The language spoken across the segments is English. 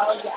Oh yeah.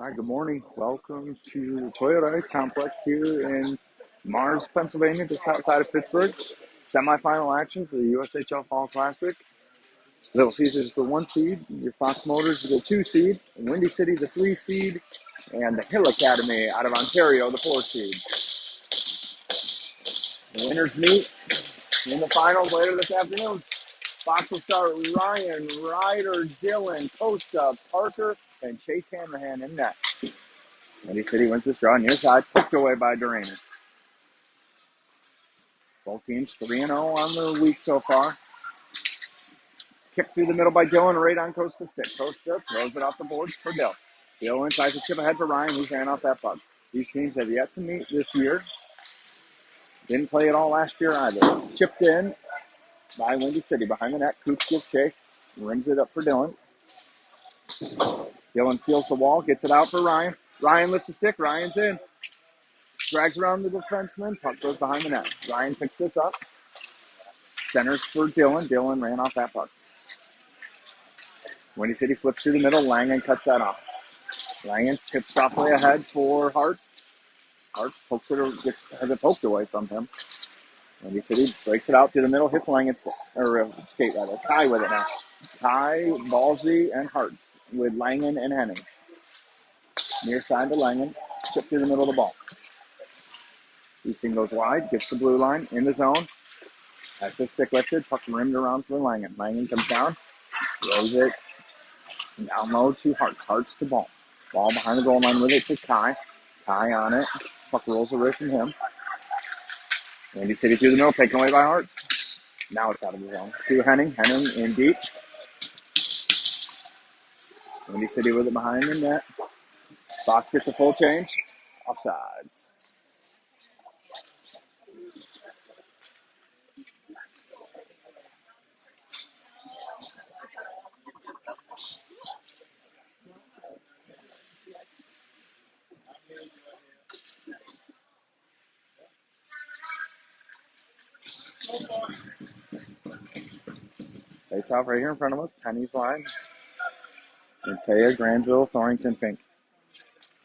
Hi, good morning. Welcome to the Toyota Ice Complex here in Mars, Pennsylvania, just outside of Pittsburgh. Semifinal action for the USHL Fall Classic. Little Caesars is the 1 seed, your Fox Motors is the 2 seed, Windy City the 3 seed, and the Hill Academy out of Ontario the 4 seed. The winners meet in the finals later this afternoon. Fox will start Ryan, Ryder, Dylan, Costa, Parker, and Chase Hanrahan in net. Windy City wins this draw near side, picked away by Duraney. Both teams 3-0 on the week so far. Kicked through the middle by Dylan, right on Costa stick. Costa throws it off the boards for Dylan. Dylan tries to chip ahead for Ryan. He's ran off that puck. These teams have yet to meet this year. Didn't play it all last year either. Chipped in by Windy City behind the net. Coops gives chase. Rings it up for Dylan. Dylan seals the wall. Gets it out for Ryan. Ryan lifts the stick. Ryan's in. Drags around the defenseman. Puck goes behind the net. Ryan picks this up. Centers for Dylan. Dylan ran off that puck. Windy City flips through the middle. Langen cuts that off. Langen tips softly ahead for Hartz. Hartz pokes it, or has it poked away from him. Windy City breaks it out through the middle, hits Langen, or skate rather. Kai with it now. Kai, Ballsy, and Hartz with Langen and Henning. Near side to Langen. Chip through the middle of the ball. Easton goes wide, gets the blue line in the zone. Has the stick lifted, puck rimmed around for Langen. Langen comes down, throws it down low to Hartz. Hartz to ball. Ball behind the goal line with it to Kai. Kai on it. Puck rolls away from him. Windy City through the middle, taken away by Hartz. Now it's out of the zone. To Henning. Henning in deep. Windy City with it behind the net. Fox gets a full change. Offsides. Face off right here in front of us. Penny's line. And Taya, Granville, Thornton, Fink.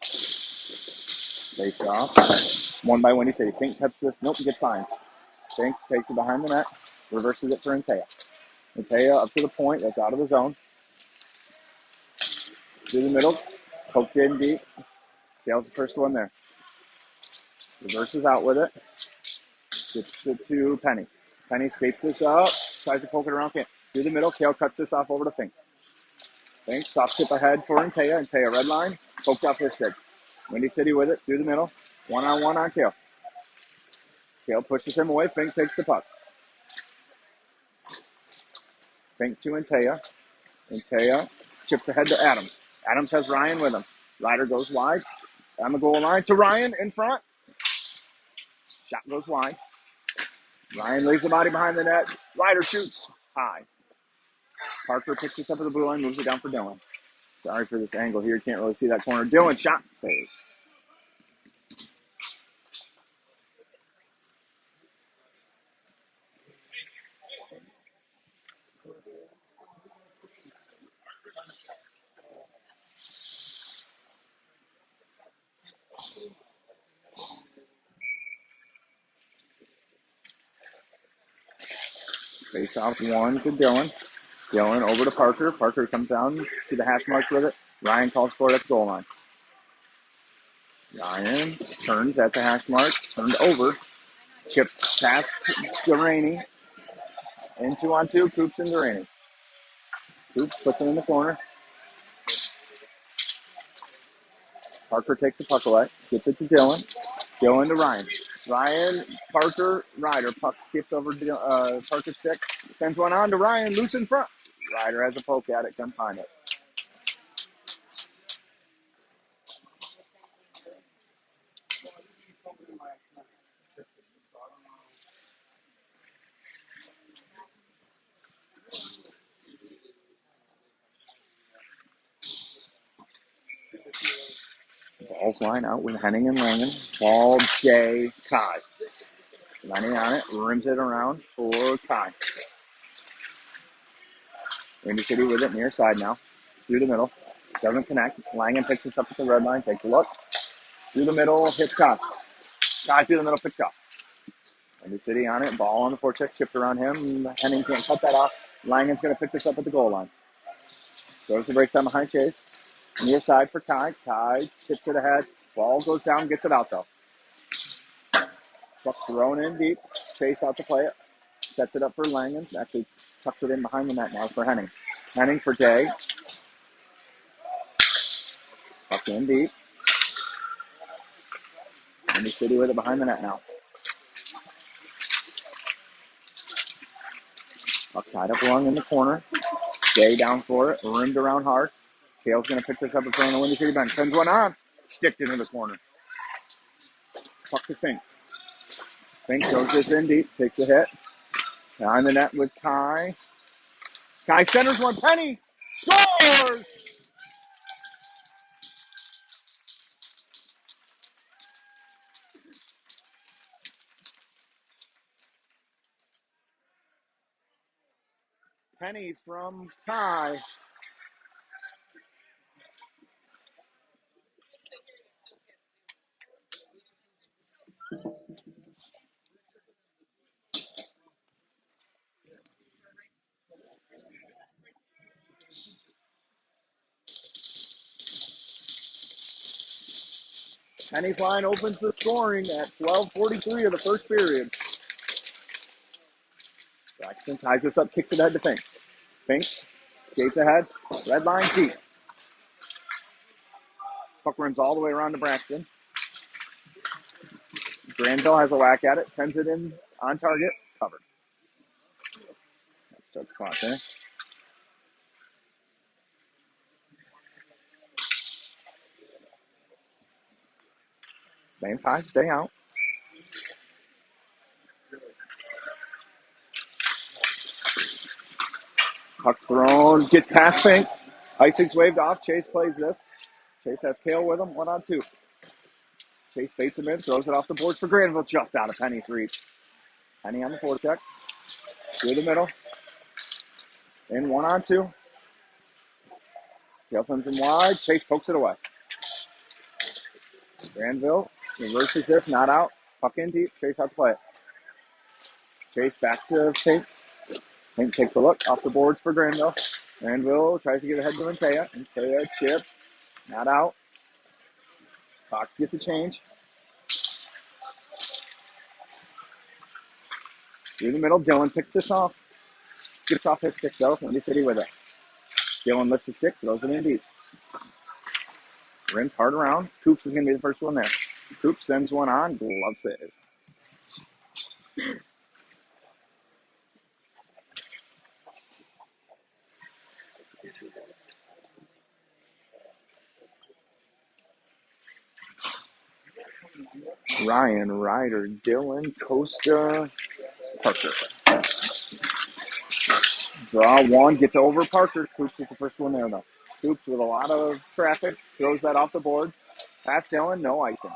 Face off. Won by Windy City. Fink cuts this. Nope, he gets behind. Fink takes it behind the net. Reverses it for Antea. Antea up to the point. That's out of the zone. Through the middle. Poked in deep. Dale's the first one there. Reverses out with it. Gets it to Penny. Penny skates this up. Tries to poke it around. Can't. Through the middle. Kale cuts this off over to Fink. Fink soft tip ahead for Antea. Antea red line. Poked off his stick. Windy City with it. Through the middle. One-on-one on Kale. Kale pushes him away. Fink takes the puck. Fink to Antea. Antea chips ahead to Adams. Adams has Ryan with him. Ryder goes wide. On the goal line to Ryan in front. Shot goes wide. Ryan lays the body behind the net. Ryder shoots high. Parker picks this up at the blue line, moves it down for Dylan. Sorry for this angle here. Can't really see that corner. Dylan shot save. Face off one to Dylan. Dylan over to Parker. Parker comes down to the hash mark with it. Ryan calls for it at the goal line. Ryan turns at the hash mark. Turned over. Chips past Duraney. And 2-on-2. Coops and Duraney. Coops puts it in the corner. Parker takes the puck away. Gets it to Dylan. Dylan to Ryan. Ryan, Parker, Ryder. Puck skips over Parker's stick. Sends one on to Ryan. Loose in front. Ryder has a poke at it. Couldn't find it. Ball's line out with Henning and Langen. Ball, Jay, Kai. Lenny on it. Rims it around for Kai. Windy City with it near side now. Through the middle. Doesn't connect. Langen picks this up at the red line. Takes a look. Through the middle, hits Kai. Kai through the middle, picked up. Windy City on it. Ball on the forecheck, chipped around him. Henning can't cut that off. Langen's going to pick this up at the goal line. Goes the break time behind Chase. Near side for Kai. Kai tips it ahead. Ball goes down, gets it out though. Puck thrown in deep. Chase out to play it. Sets it up for Langen. Actually tucks it in behind the net now for Henning. Henning for Day. Puck in deep. Windy City with it behind the net now. Puck tied up along in the corner. Day down for it. Rimmed around hard. Kale's going to pick this up in front of the Windy City bench. Sends one on. Sticked into the corner. Puck to Fink. Fink goes this in deep. Takes a hit. Behind the net with Kai. Kai centers one. Penny scores! Penny from Kai. Penny Klein opens the scoring at 12:43 of the first period. Braxton ties this up, kicks it ahead to Fink. Fink skates ahead, red line deep. Puck runs all the way around to Braxton. Granville has a whack at it, sends it in on target, covered. Let's start the clock there. Same time, stay out. Puck thrown, gets past Fink. Icing's waved off. Chase plays this. Chase has Kale with him, 1-on-2. Chase baits him in, throws it off the boards for Granville, just out of Penny's reach. Penny on the forecheck. Through the middle. In 1-on-2. Kale sends him wide. Chase pokes it away. Granville reverses this, not out. Puck in deep. Chase out to play it. Chase back to Fink. Fink takes a look off the boards for Granville. Granville tries to get ahead to Antea. Antea chip. Not out. Fox gets a change. Through the middle. Dylan picks this off. Skips off his stick though. Windy City with it. Dylan lifts the stick. Throws it in deep. Rims hard around. Coops is going to be the first one there. Coops sends one on. Glove save. Ryan, Ryder, Dylan, Costa, Parker. Draw one, gets over Parker. Coops is the first one there, though. Coops with a lot of traffic, throws that off the boards. Past Dylan, no icing.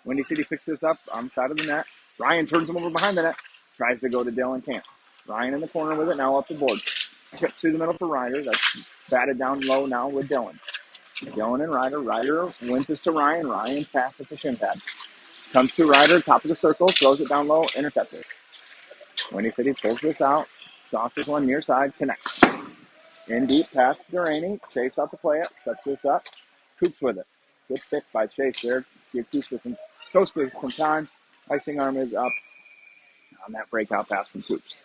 Windy City picks this up on the side of the net. Ryan turns him over behind the net. Tries to go to Dylan, can't. Ryan in the corner with it, now up the board. Tips through the middle for Ryder. That's batted down low now with Dylan. Dylan and Ryder. Ryder wins this to Ryan. Ryan passes to shin pad. Comes to Ryder, top of the circle, throws it down low, intercepted. Windy City pulls this out. Sauces one near side, connects. In deep, pass to Duraney. Chase out to play it, sets this up. Coops with it. Good pick by Chase there. Give Costa some time. Icing arm is up on that breakout pass from Coops.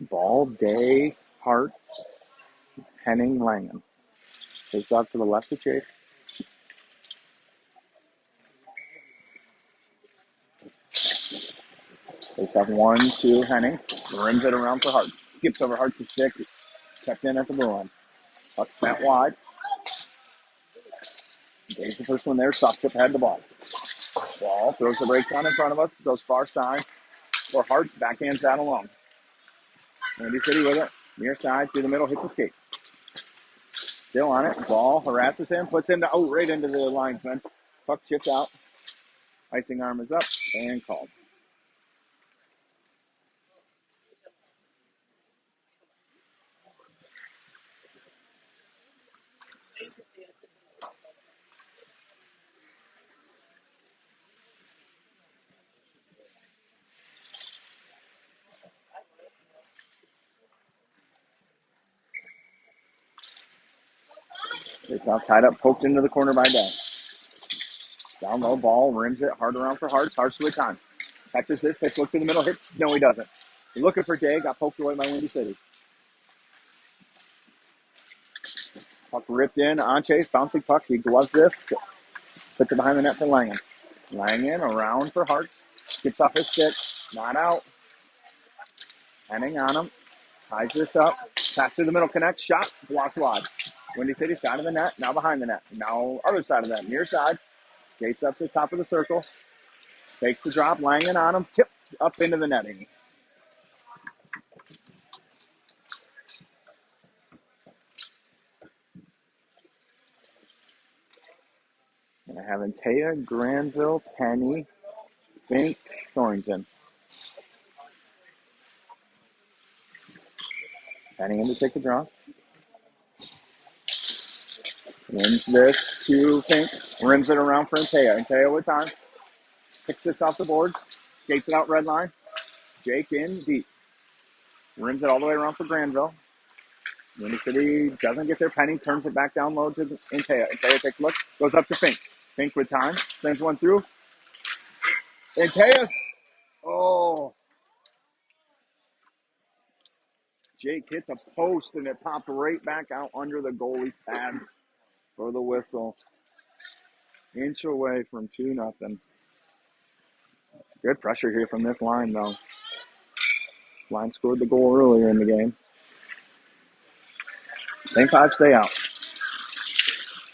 Ball, Day, Hartz, Henning, Langen. Takes off to the left of Chase. Takes off 1-2 Henning. Rims it around for Hartz. Skips over Hartz's stick. Kept in at the blue line. Puck snap wide. Day's the first one there. Soft tip had the ball. Ball throws the brakes on in front of us. Goes far side for Hartz. Backhands that alone. Windy City with it. Near side through the middle. Hits a skate. Still on it. Ball harasses him. Puts him right into the linesman. Puck chipped out. Icing arm is up and called. It's now tied up, poked into the corner by Day. Down low, ball, rims it, hard around for Harts. Harts with time. Catches this, takes a look through the middle, hits. No, he doesn't. Looking for Day, got poked away by Windy City. Puck ripped in on Chase, bouncing puck. He gloves this, puts it behind the net for Langen. Langen around for Harts. Gets off his stick, not out. Henning on him. Ties this up. Pass through the middle, connects, shot, blocked wide. Windy City, side of the net, now behind the net. Now other side of the net, near side. Skates up to the top of the circle. Takes the drop, Langen on him, tips up into the netting. And I have Antea, Granville, Penny, Fink, Thornton. Penny in to take the draw. Wins this to Fink. Rims it around for Antea. Antea with time. Picks this off the boards. Skates it out red line. Jake in deep. Rims it all the way around for Granville. Windy City doesn't get their Penny. Turns it back down low to Antea. Antea takes a look. Goes up to Fink. Fink with time. Sends one through. Antea. Oh. Jake hit the post and it popped right back out under the goalie's pads for the whistle. Inch away from 2-0. Good pressure here from this line, though. This line scored the goal earlier in the game. Same five stay out.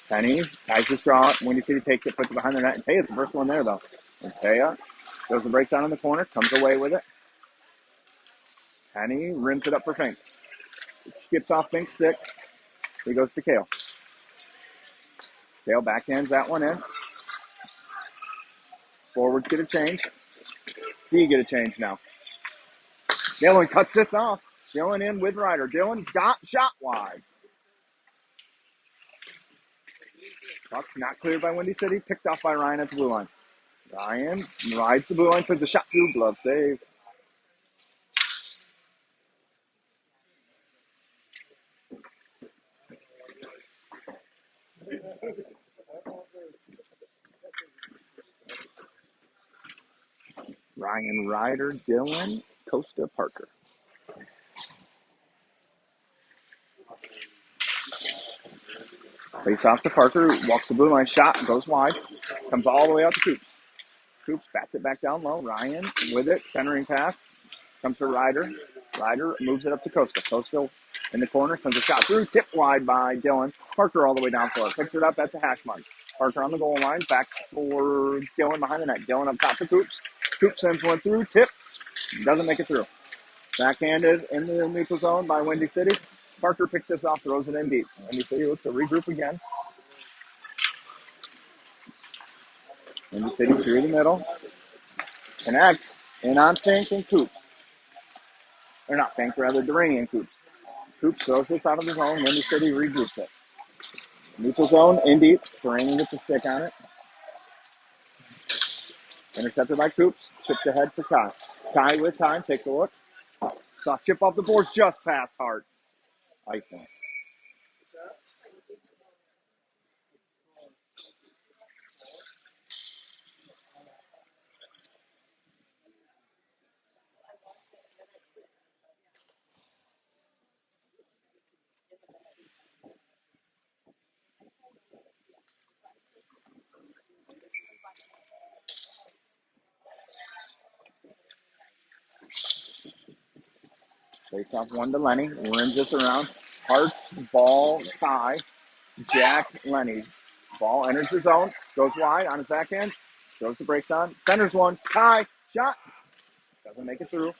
Penny ties this draw. Windy City takes it, puts it behind the net. And Taya's the first one there, though. And Taya goes and breaks out in the corner, comes away with it. Penny rims it up for Fink. It skips off Fink's stick. He goes to Kale. Kale backhands that one in. Forwards get a change. D get a change now. Dylan cuts this off. Dylan in with Ryder. Dylan got shot wide. Puck not cleared by Windy City. Picked off by Ryan at the blue line. Ryan rides the blue line, sends a shot through. Glove save. Ryan, Ryder, Dylan, Costa, Parker. Face off to Parker, walks the blue line, shot, goes wide, comes all the way out to Coops. Coops bats it back down low. Ryan with it, centering pass, comes to Ryder. Ryder moves it up to Costa. Costa in the corner, sends a shot through, tipped wide by Dylan. Parker all the way down for it, picks it up at the hash mark. Parker on the goal line, back for Dylan behind the net. Dylan up top to Coops. Coops sends one through, tips, doesn't make it through. Backhanded in the neutral zone by Windy City. Parker picks this off, throws it in deep. Windy City looks to regroup again. Windy City through the middle. Connects in on Fink and Coops. Or not Fink, rather Durrani and Coops. Coops throws this out of the zone. Windy City regroups it. Neutral zone, in deep. Durrani gets a stick on it. Intercepted by Coops. Chipped ahead for Kai. Kai with time, takes a look. Soft chip off the boards, just past Harts. Icing. Face off one to Lenny. Rims this around. Harts, ball, Kai. Jack, Lenny. Ball enters the zone. Goes wide on his backhand. Throws the brakes on. Centers one. Kai. Shot. Doesn't make it through.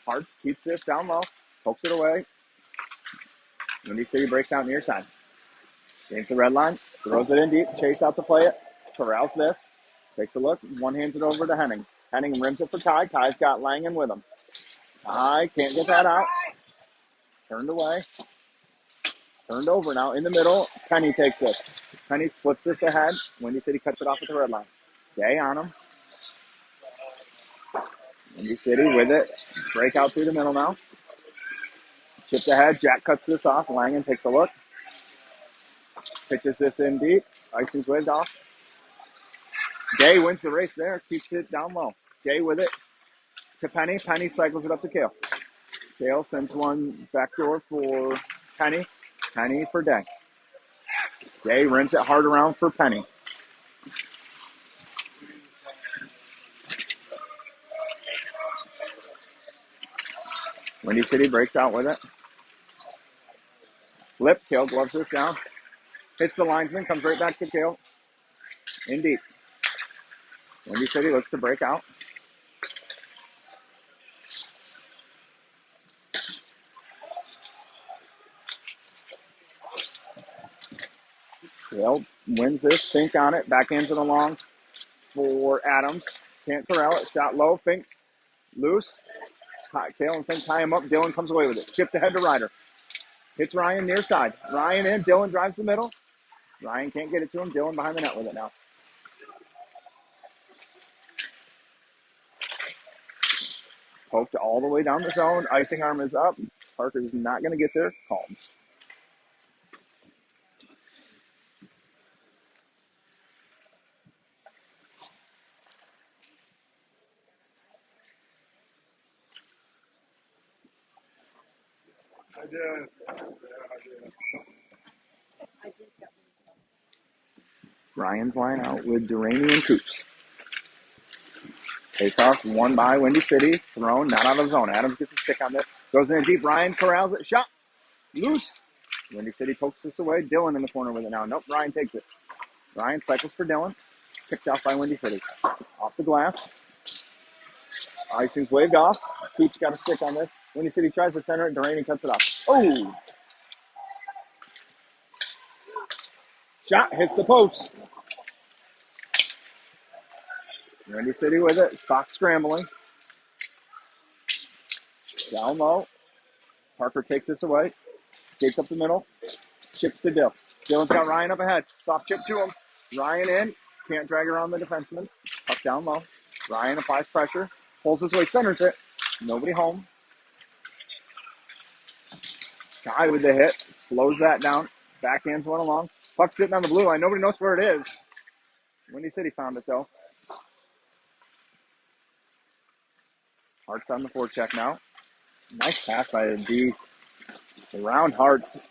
Harts keeps this down low. Pokes it away. Windy City breaks out near side. Gains the red line. Throws it in deep. Chase out to play it. Corrals this. Takes a look. One hands it over to Henning. Henning rims it for Kai. Kai's got Langen with him. Kai can't get that out. Turned away. Turned over now in the middle. Penny takes it. Penny flips this ahead. Windy City cuts it off at the red line. Day on him. Windy City with it. Break out through the middle now. Chipped ahead. Jack cuts this off. Langen takes a look. Pitches this in deep. Icing's waved off. Day wins the race there. Keeps it down low. Day with it to Penny. Penny cycles it up to Kale. Kale sends one backdoor for Penny. Penny for Day. Day rims it hard around for Penny. Windy City breaks out with it. Flip. Kale gloves this down. Hits the linesman. Comes right back to Kale. In deep. Windy City looks to break out. Kale wins this. Fink on it. Backhands it along for Adams. Can't corral it. Shot low. Fink loose. Kale and Fink tie him up. Dylan comes away with it. Chipped ahead to Ryder. Hits Ryan near side. Ryan in. Dylan drives the middle. Ryan can't get it to him. Dylan behind the net with it now. Poked all the way down the zone. Icing arm is up. Parker's not going to get there. Calm. Ryan's line out with Duraney and Coops. Face off, won by Windy City. Thrown, not out of zone. Adams gets a stick on this. Goes in deep. Ryan corrals it. Shot. Loose. Windy City pokes this away. Dylan in the corner with it now. Nope, Ryan takes it. Ryan cycles for Dylan. Picked off by Windy City. Off the glass. Icing's waved off. Coops got a stick on this. Windy City tries to center it. Duraney cuts it off. Oh! Shot hits the post. Windy City with it. Fox scrambling. Down low. Parker takes this away. Skates up the middle. Chips to Dill. Dylan's got Ryan up ahead. Soft chip to him. Ryan in. Can't drag around the defenseman. Puck down low. Ryan applies pressure. Pulls this way. Centers it. Nobody home. Guy with the hit. Slows that down. Backhands one along. Puck sitting on the blue line. Nobody knows where it is. Windy City found it, though. Hart's on the forecheck now. Nice pass by the D. Around Hart's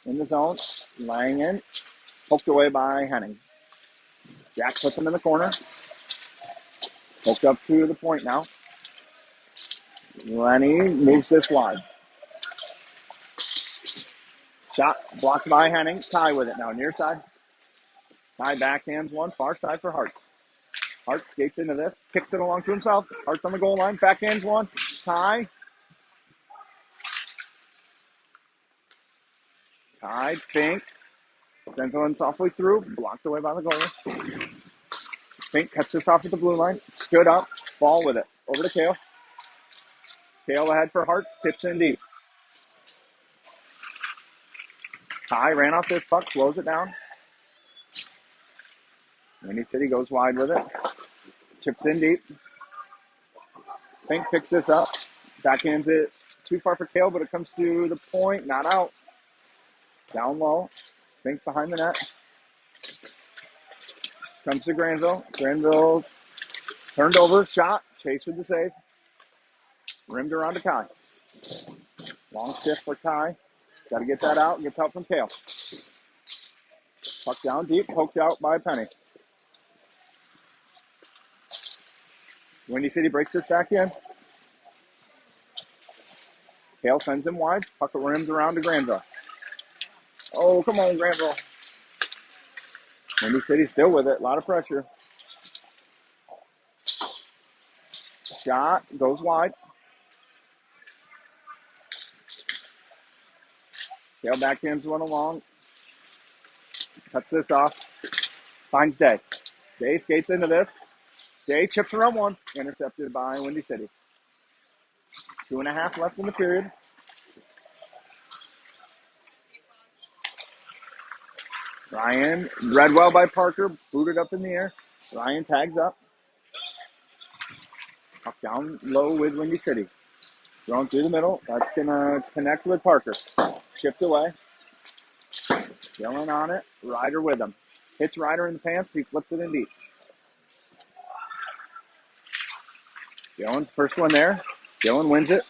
in the zone. Lying in. Poked away by Henning. Jack puts him in the corner. Poked up to the point now. Lenny moves this wide. Shot blocked by Henning. Ty with it now. Near side. Ty backhands one. Far side for Hart. Hart skates into this. Kicks it along to himself. Hart's on the goal line. Backhands one. Ty. Ty. Fink. Sends one softly through. Blocked away by the goalie. Fink cuts this off at the blue line. Stood up. Ball with it. Over to Kale. Kale ahead for Hart's. Tips in deep. Ty ran off this puck. Slows it down. Windy City goes wide with it. Chips in deep. Fink picks this up. Backhands it too far for Kale, but it comes to the point. Not out. Down low. Fink behind the net. Comes to Granville. Granville turned over. Shot. Chase with the save. Rimmed around to Kai. Long shift for Kai. Got to get that out. Gets out from Kale. Puck down deep. Poked out by Penny. Windy City breaks this back in. Kale sends him wide. Puck rims around to Granville. Oh, come on, Granville. Windy City still with it. A lot of pressure. Shot. Goes wide. Kale backhands one along. Cuts this off. Finds Day. Day skates into this. Day chips around one. Intercepted by Windy City. 2.5 left in the period. Ryan read well by Parker. Booted up in the air. Ryan tags up. Puck down low with Windy City. Thrown through the middle. That's going to connect with Parker. Chipped away. Dylan on it. Ryder with him. Hits Ryder in the pants. He flips it in deep. Dylan's first one there. Dylan wins it.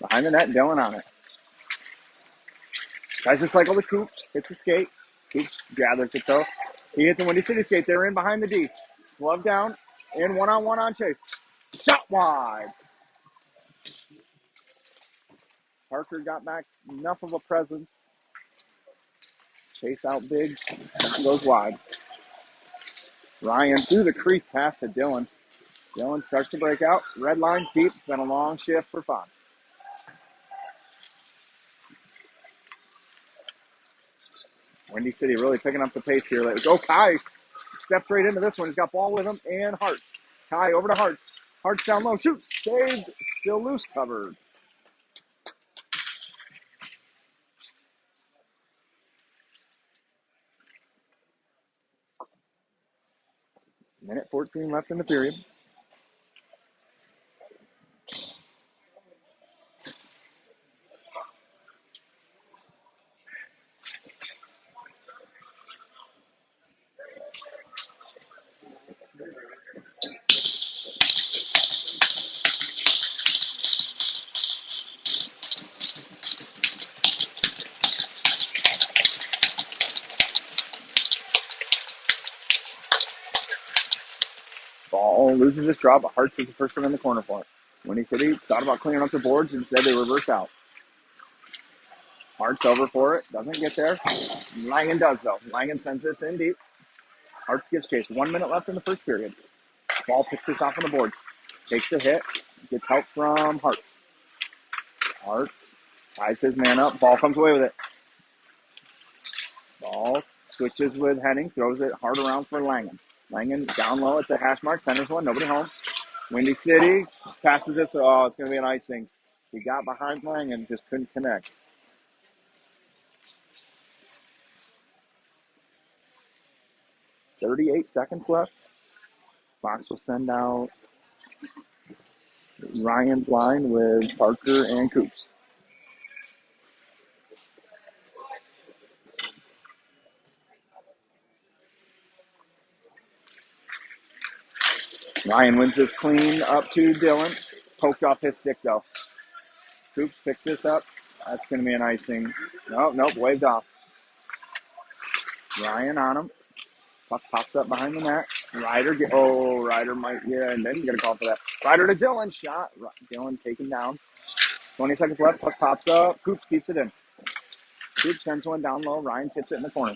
Behind the net, Dylan on it. Tries to cycle the Coops. Hits the skate. Coops gathers it though. He hits a Windy City skate. They're in behind the D. Glove down. And one-on-one on Chase. Shot wide. Parker got back enough of a presence. Chase out big. Shot goes wide. Ryan through the crease pass to Dylan. Dylan starts to break out. Red line deep. Been a long shift for Fox. Windy City really picking up the pace here. Let's go, Kai. Steps right into this one. He's got ball with him and Hart. Kai over to Hartz. Hartz down low. Shoots. Saved. Still loose. Covered. Minute 14 left in the period. Ball loses its draw, but Hartz is the first one in the corner for it. Windy City thought about clearing up the boards. Instead, they reverse out. Hartz over for it. Doesn't get there. Langen does, though. Langen sends this in deep. Hartz gets chased. 1 minute left in the first period. Ball picks this off on the boards. Takes a hit. Gets help from Hartz. Hartz ties his man up. Ball comes away with it. Ball switches with Henning. Throws it hard around for Langen. Langen down low at the hash mark. Centers one. Nobody home. Windy City passes it. So, it's going to be an icing. He got behind Langen. Just couldn't connect. 38 seconds left. Fox will send out Ryan's line with Parker and Coops. Ryan wins this clean up to Dylan. Poked off his stick, though. Coops picks this up. That's going to be an icing. Nope, waved off. Ryan on him. Puck pops up behind the net. Ryder might, and then you get a call for that. Ryder to Dylan. Shot. Dylan taken down. 20 seconds left. Puck pops up. Coops keeps it in. Coops sends one down low. Ryan tips it in the corner.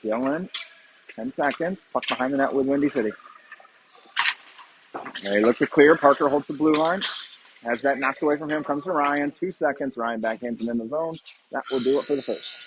Dylan, 10 seconds. Puck behind the net with Windy City. They look to clear. Parker holds the blue line. Has that knocked away from him. Comes to Ryan. 2 seconds. Ryan backhands him in the zone. That will do it for the first.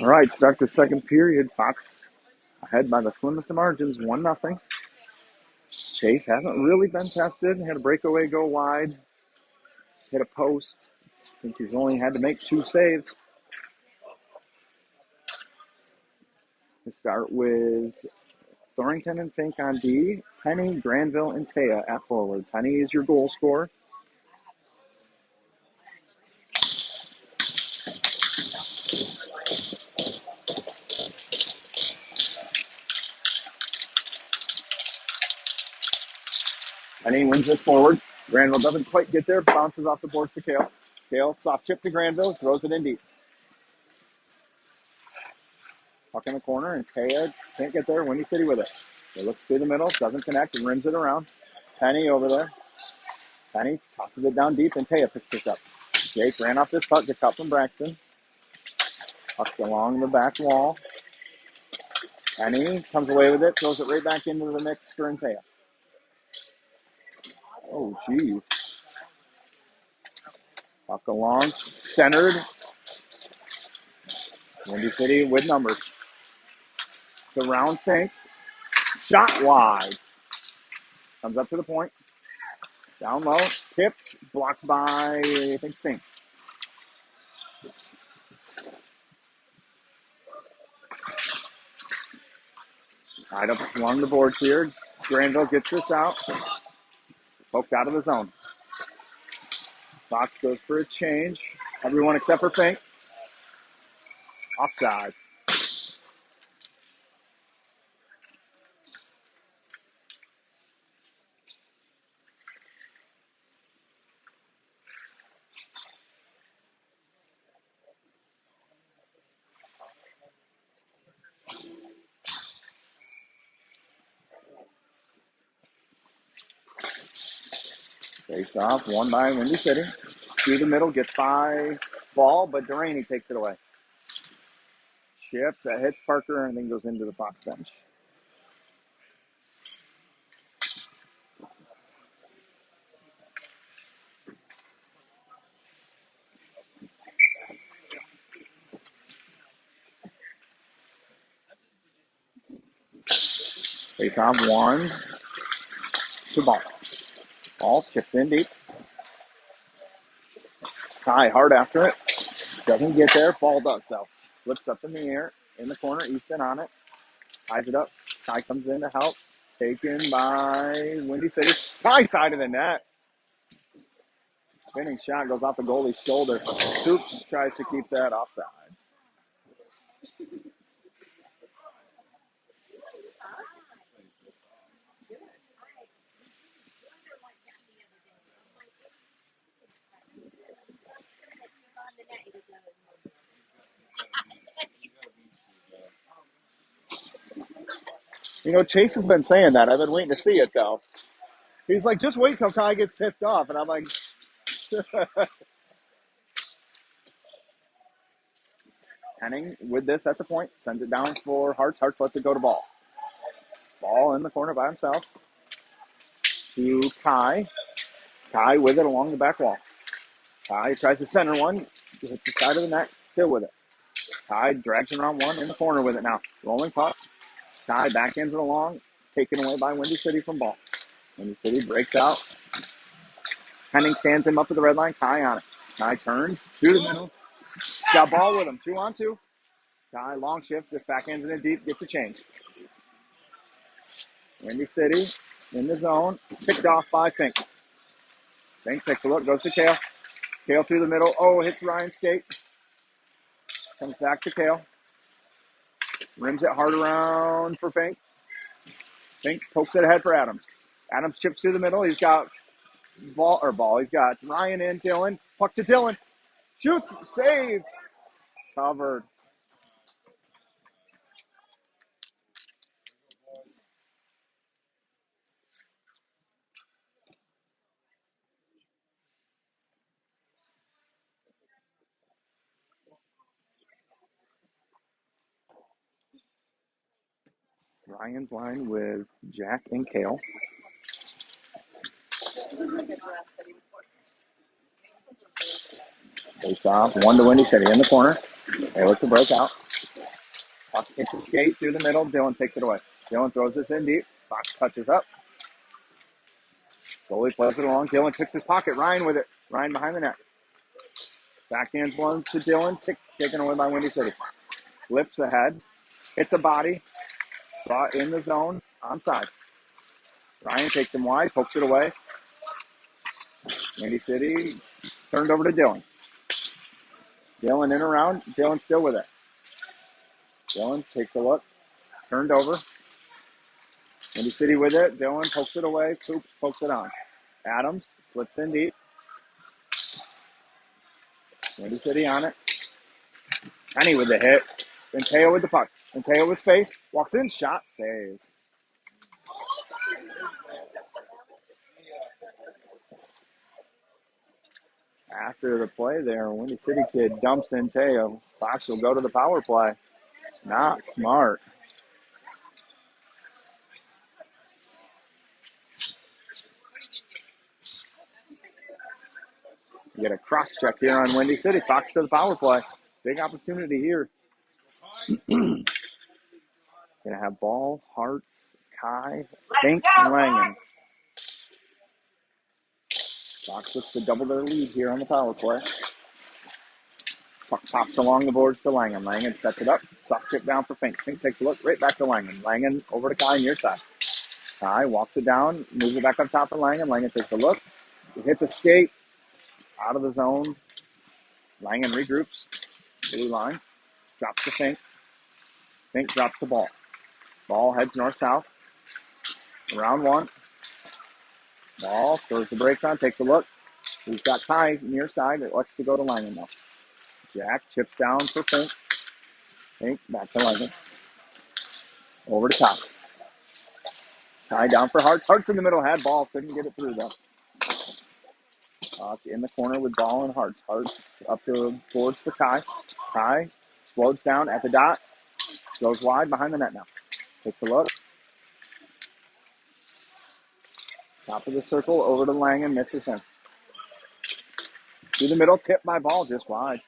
All right, start the second period. Fox ahead by the slimmest of margins, 1-0. Chase hasn't really been tested. Had a breakaway go wide, hit a post. I think he's only had to make 2 saves. To start with Thornton and Fink on D, Penny, Granville, and Taya at forward. Penny is your goal scorer. Penny wins this forward. Granville doesn't quite get there, bounces off the boards to Kale. Kale, soft chip to Granville, throws it in deep. Puck in the corner, and Taya can't get there. Windy City with it. It looks through the middle, doesn't connect, and rims it around. Penny over there. Penny tosses it down deep, and Taya picks this up. Jake ran off this puck, gets out from Braxton. Puck along the back wall. Penny comes away with it, throws it right back into the mix for Taya. Oh, geez. Puck along, centered. Windy City with numbers. It's a round Fink. Shot wide. Comes up to the point. Down low. Tipped. Blocked by, I think, Fink. Tied up along the boards here. Granville gets this out. Poked out of the zone. Fox goes for a change. Everyone except for Fink. Offside. Face off, won by Windy City. Through the middle, gets by Ball, but Duraney takes it away. Chip that hits Parker and then goes into the Fox bench. Face off, 1 to Ball. Ball chips in deep. Kai hard after it. Doesn't get there. Ball does, though. Flips up in the air. In the corner. Easton on it. Ties it up. Kai comes in to help. Taken by Windy City. Kai side of the net. Spinning shot goes off the goalie's shoulder. Stoops tries to keep that offside. You know, Chase has been saying that. I've been waiting to see it, though. He's like, just wait till Kai gets pissed off. And I'm like, Henning with this at the point. Sends it down for Hartz. Hartz lets it go to Ball. Ball in the corner by himself. To Kai. Kai with it along the back wall. Kai tries to center one. Hits the side of the net. Still with it. Kai drags it around one in the corner with it now. Rolling puck. Kai backhands it along. Taken away by Windy City from Ball. Windy City breaks out. Henning stands him up at the red line. Kai on it. Kai turns to the middle. Got Ball with him. 2-on-2. Kai long shift. Just backhands it in deep. Gets a change. Windy City in the zone. Picked off by Fink. Fink takes a look. Goes to Kale. Kale through the middle. Oh, hits Ryan's skate. Comes back to Kale. Rims it hard around for Fink. Fink pokes it ahead for Adams. Adams chips through the middle. He's got Ball. He's got Ryan in. Dillon. Puck to Dillon. Shoots. Saved. Covered. Ryan's line with Jack and Kale. Face off, one to Windy City in the corner. They look to break out. Puck hits a skate through the middle. Dylan takes it away. Dylan throws this in deep. Fox touches up. Goalie plays it along. Dylan kicks his pocket. Ryan with it. Ryan behind the net. Backhands one to Dylan. Taken away by Windy City. Flips ahead. Hits a body. Brought in the zone. Onside. Ryan takes him wide. Pokes it away. Windy City turned over to Dylan. Dylan in around. Dylan still with it. Dylan takes a look. Turned over. Windy City with it. Dylan pokes it away. Coop pokes it on. Adams flips in deep. Windy City on it. Penny with the hit. And Teo with the puck. And Teo with space. Walks in. Shot. Save. After the play there, Windy City kid dumps in Teo. Fox will go to the power play. Not smart. You get a cross check here on Windy City. Fox to the power play. Big opportunity here. Gonna have Ball, Hartz, Kai, Fink, and Langen. Fox looks to double their lead here on the power play. Puck pops along the boards to Langen. Langen sets it up. Soft chip down for Fink. Fink takes a look right back to Langen. Langen over to Kai near side. Kai walks it down, moves it back up top for Langen. Langen takes a look. He hits a skate out of the zone. Langen regroups. Blue line. Drops to Fink. Fink drops the ball. Ball heads north-south. Round one. Ball throws the brakes on, takes a look. He's got Kai near side. It lets to go to Langen now. Jack chips down for Fink. Fink back to Langen. Over to top. Kai down for Hartz. Hartz in the middle had ball. Couldn't get it through though. In the corner with Ball and Hartz. Hartz up to boards for Kai. Kai explodes down at the dot. Goes wide behind the net now. Takes a look. Top of the circle, over to Langen, misses him. Through the middle, tip by Ball, just wide.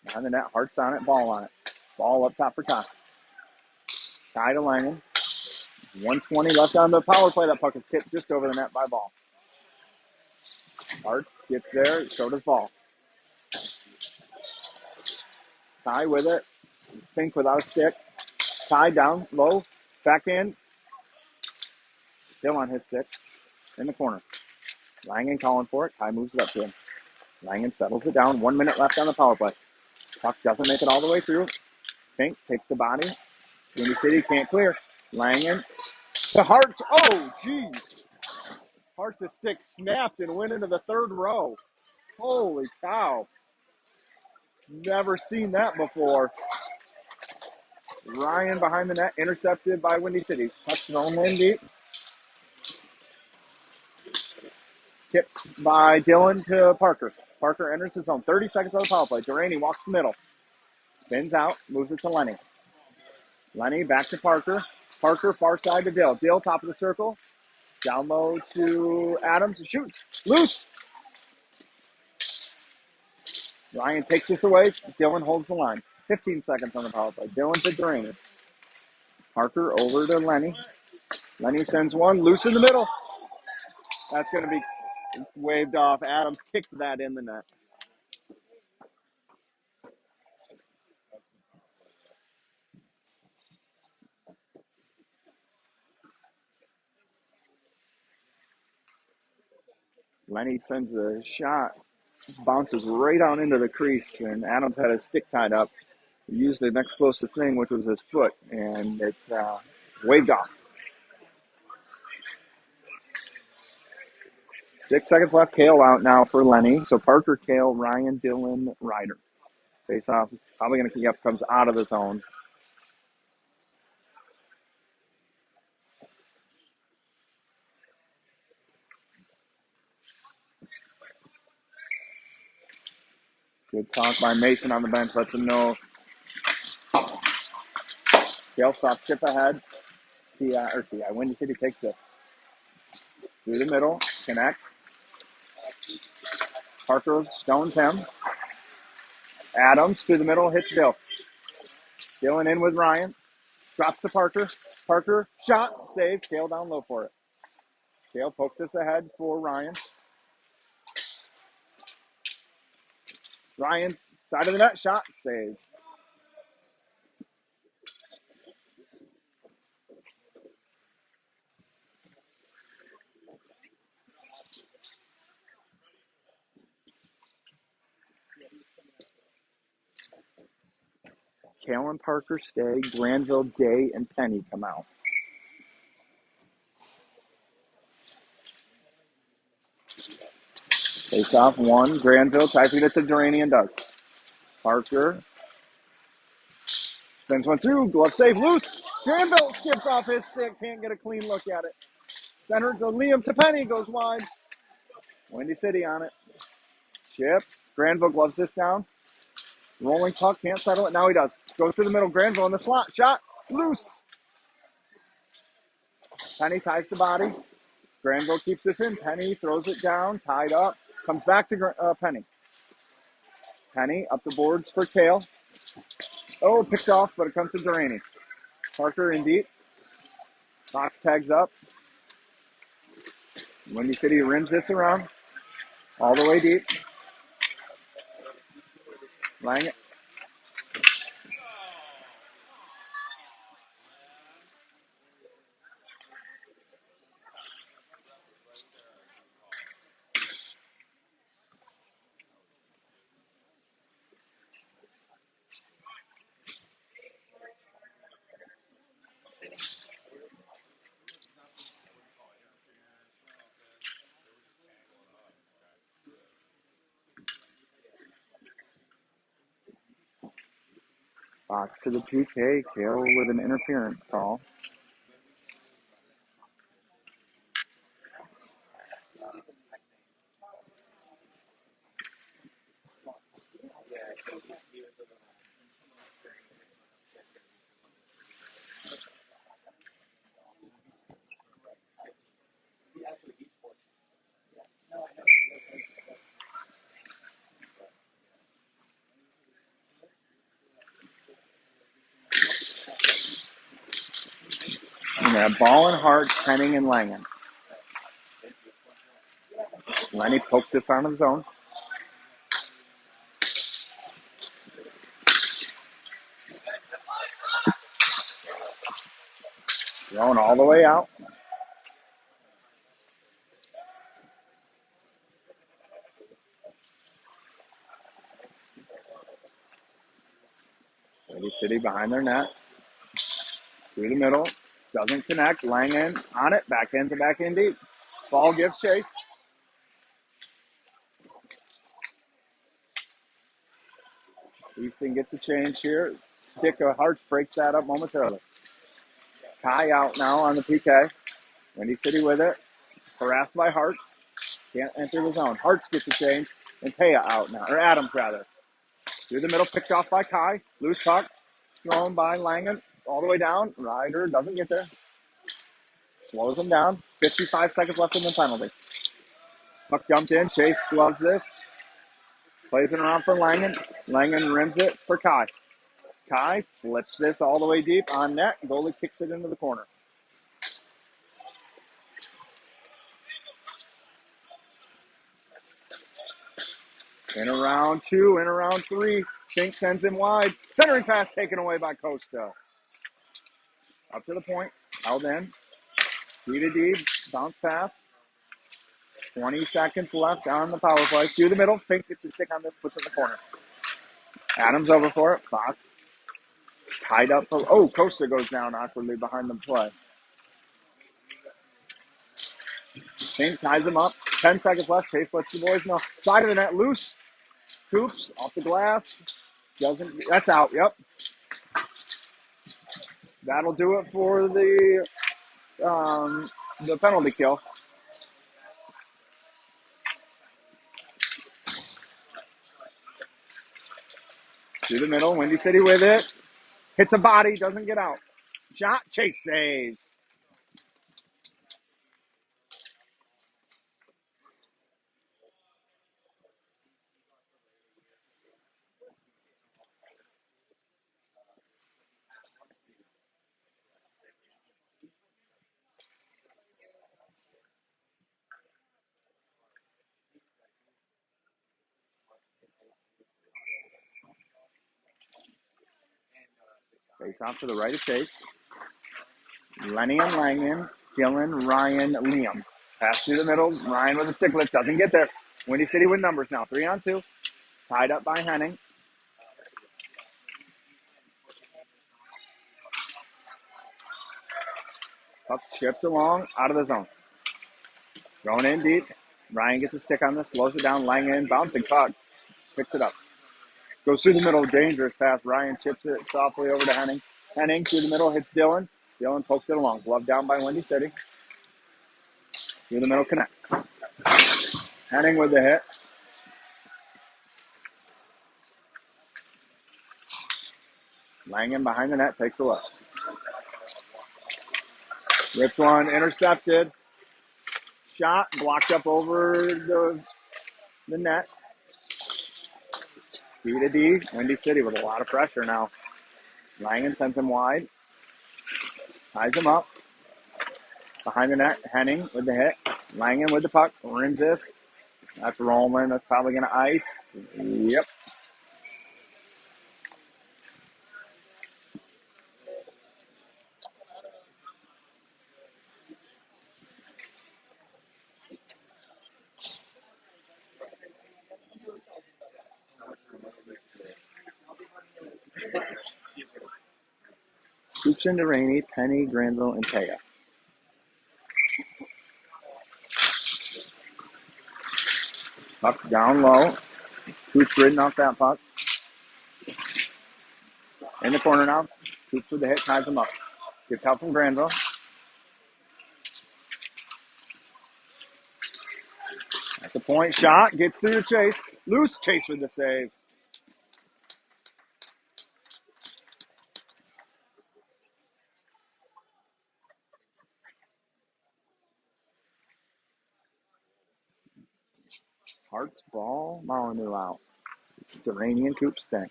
Behind the net, Hartz on it, Ball on it. Ball up top for Kai. Kai to Langen. 1:20 left on the power play. That puck is tipped just over the net by Ball. Hartz gets there, so does Ball. Kai with it. Fink without a stick. Kai down, low, back in. Still on his stick. In the corner. Langen calling for it. Kai moves it up to him. Langen settles it down. 1 minute left on the power play. Puck doesn't make it all the way through. Fink takes the body. Windy City can't clear. Langen to Hartz. Oh, jeez. Hartz's stick snapped and went into the third row. Holy cow. Never seen that before. Ryan behind the net, intercepted by Windy City. Touched home in deep. Tipped by Dylan to Parker. Parker enters his zone. 30 seconds on the power play. Duraney walks the middle. Spins out. Moves it to Lenny. Lenny back to Parker. Parker far side to Dill. Dill top of the circle. Down low to Adams. Shoots. Loose. Ryan takes this away. Dylan holds the line. 15 seconds on the power play. Dylan to Duraney. Parker over to Lenny. Lenny sends one. Loose in the middle. That's going to be waved off. Adams kicked that in the net. Lenny sends a shot, bounces right on into the crease, and Adams had his stick tied up. He used the next closest thing, which was his foot, and it's waved off. 6 seconds left. Kale out now for Lenny. So Parker, Kale, Ryan, Dylan, Ryder. Face off. Probably going to kick up. Comes out of the zone. Good talk by Mason on the bench. Lets him know. Kale soft chip ahead. Windy City takes it. Through the middle. Connects. Parker stones him. Adams through the middle, hits Dill. Dillon in with Ryan. Drops to Parker. Parker, shot, save. Kale down low for it. Kale pokes this ahead for Ryan. Ryan, side of the net, shot, save. Kale and Parker stay. Granville, Day, and Penny come out. Face off one. Granville tries to get it to Durrani and does. Parker sends one through. Glove save loose. Granville skips off his stick. Can't get a clean look at it. Center to Liam to Penny. Goes wide. Windy City on it. Chip. Granville gloves this down. Rolling puck. Can't settle it. Now he does. Goes to the middle. Granville in the slot. Shot. Loose. Penny ties the body. Granville keeps this in. Penny throws it down. Tied up. Comes back to Penny. Penny up the boards for Kale. Oh, picked off, but it comes to Durrani. Parker in deep. Fox tags up. Windy City rims this around. All the way deep. Lang. Fox to the PK. Kale with an interference call. And that ball in Hart, Penning, and Langen. Lenny pokes this on his own. Thrown all the way out. Windy City behind their net. Through the middle. Doesn't connect. Langen on it. Backhand to backhand deep. Ball gives chase. Easton gets a change here. Stick of Hearts breaks that up momentarily. Kai out now on the PK. Windy City with it. Harassed by Hearts. Can't enter the zone. Hearts gets a change. And Taya out now. Or Adams, rather. Through the middle. Picked off by Kai. Loose puck. Thrown by Langen. All the way down. Ryder doesn't get there. Slows him down. 55 seconds left in the penalty. Puck dumped in. Chase gloves this. Plays it around for Langen. Langen rims it for Kai. Kai flips this all the way deep on net. Goalie kicks it into the corner. In around two, in around three. Fink sends him wide. Centering pass taken away by Costa. Up to the point. Held in. D to D. Bounce pass. 20 seconds left on the power play. Through the middle. Fink gets a stick on this. Puts it in the corner. Adams over for it. Fox. Tied up. Costa goes down awkwardly behind the play. Fink ties him up. 10 seconds left. Chase lets the boys know. Side of the net. Loose. Coops off the glass. That's out. Yep. That'll do it for the penalty kill. Through the middle. Windy City with it. Hits a body. Doesn't get out. Shot. Chase saves. Face off to the right of Chase. Lenny and Langen, Dylan, Ryan, Liam. Pass through the middle. Ryan with a stick lift. Doesn't get there. Windy City with numbers now. 3-on-2. Tied up by Henning. Puck chipped along out of the zone. Going in deep. Ryan gets a stick on this. Slows it down. Langen bouncing puck. Picks it up. Goes through the middle. Dangerous pass. Ryan chips it softly over to Henning. Henning through the middle. Hits Dylan. Dylan pokes it along. Glove down by Windy City. Through the middle connects. Henning with the hit. Langen behind the net. Takes a look. Rips one. Intercepted. Shot. Blocked up over the net. D to D. Windy City with a lot of pressure now. Langen sends him wide. Ties him up. Behind the net. Henning with the hit. Langen with the puck. Rims this. That's rolling. That's probably going to ice. Yep. Coops into Rainey, Penny, Granville, and Taya. Puck down low. Coops ridden off that puck. In the corner now. Coops with the hit. Ties him up. Gets out from Granville. That's a point shot. Gets through to Chase. Loose. Chase with the save. Hart's ball. Molyneux out. Durrani and Coops stay.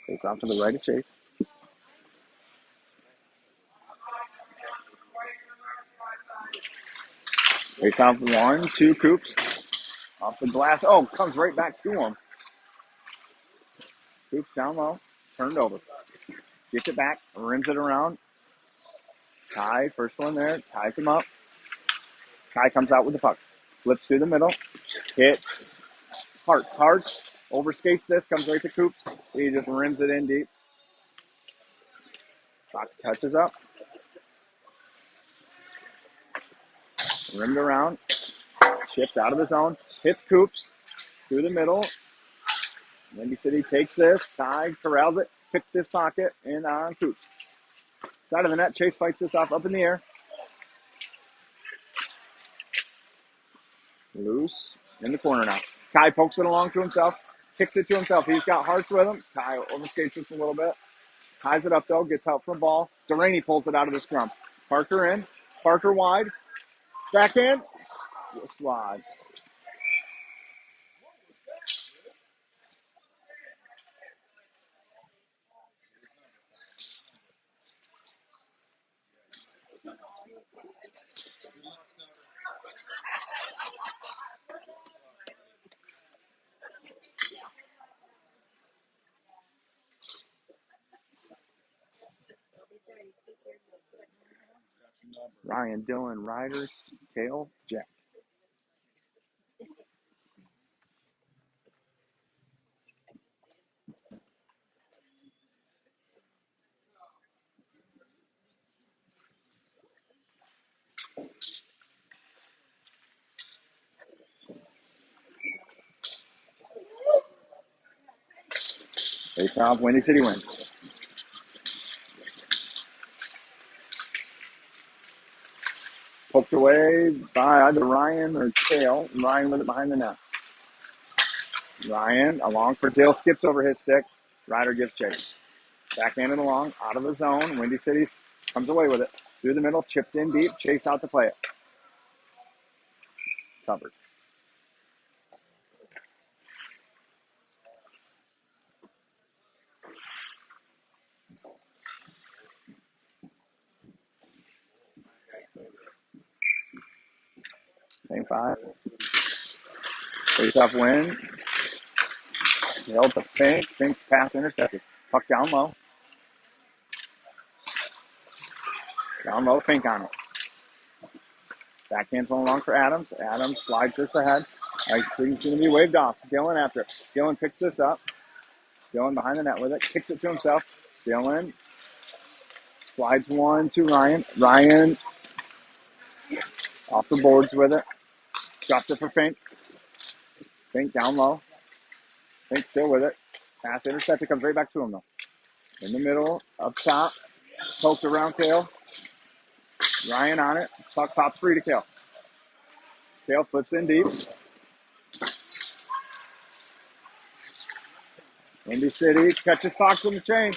Face off to the right of Chase. Face off 1, 2 Coops. Off the glass. Oh, comes right back to him. Coops down low. Turned over. Gets it back. Rims it around. Ty, first one there. Ties him up. Ty comes out with the puck. Flips through the middle. Hits Hart's. Overskates this. Comes right to Coops. He just rims it in deep. Fox touches up. Rimmed around. Chipped out of the zone. Hits Coops. Through the middle. Windy City takes this. Ty corrals it. Picked his pocket. And on Coops. Side of the net. Chase fights this off up in the air. Loose. In the corner now. Kai pokes it along to himself. Kicks it to himself. He's got Hart's with him. Kai overskates this a little bit. Ties it up, though. Gets out for a ball. Durrani pulls it out of the scrum. Parker in. Parker wide. Backhand. Just wide. Ryan, Dylan, Ryder, Kale, Jack. Face off. Windy City wins. Poked away by either Ryan or Kale. Ryan with it behind the net. Ryan, along for Dale, skips over his stick. Ryder gives chase. Backhanded along, out of the zone. Windy City comes away with it. Through the middle, chipped in deep. Chase out to play it. Covered. Same 5. Face off win. Held to Fink. Fink pass intercepted. Puck down low. Down low, Fink on it. Backhand's along for Adams. Adams slides this ahead. Nice thing's going to be waved off. Dylan after it. Dylan picks this up. Dylan behind the net with it. Kicks it to himself. Dylan slides one to Ryan. Ryan off the boards with it. Dropped it for Fink. Fink down low. Fink still with it. Pass intercepted. Comes right back to him though. In the middle, up top. Poked around Kale. Ryan on it. Puck pops free to Kale. Kale flips in deep. Windy City catches Fox on the chain.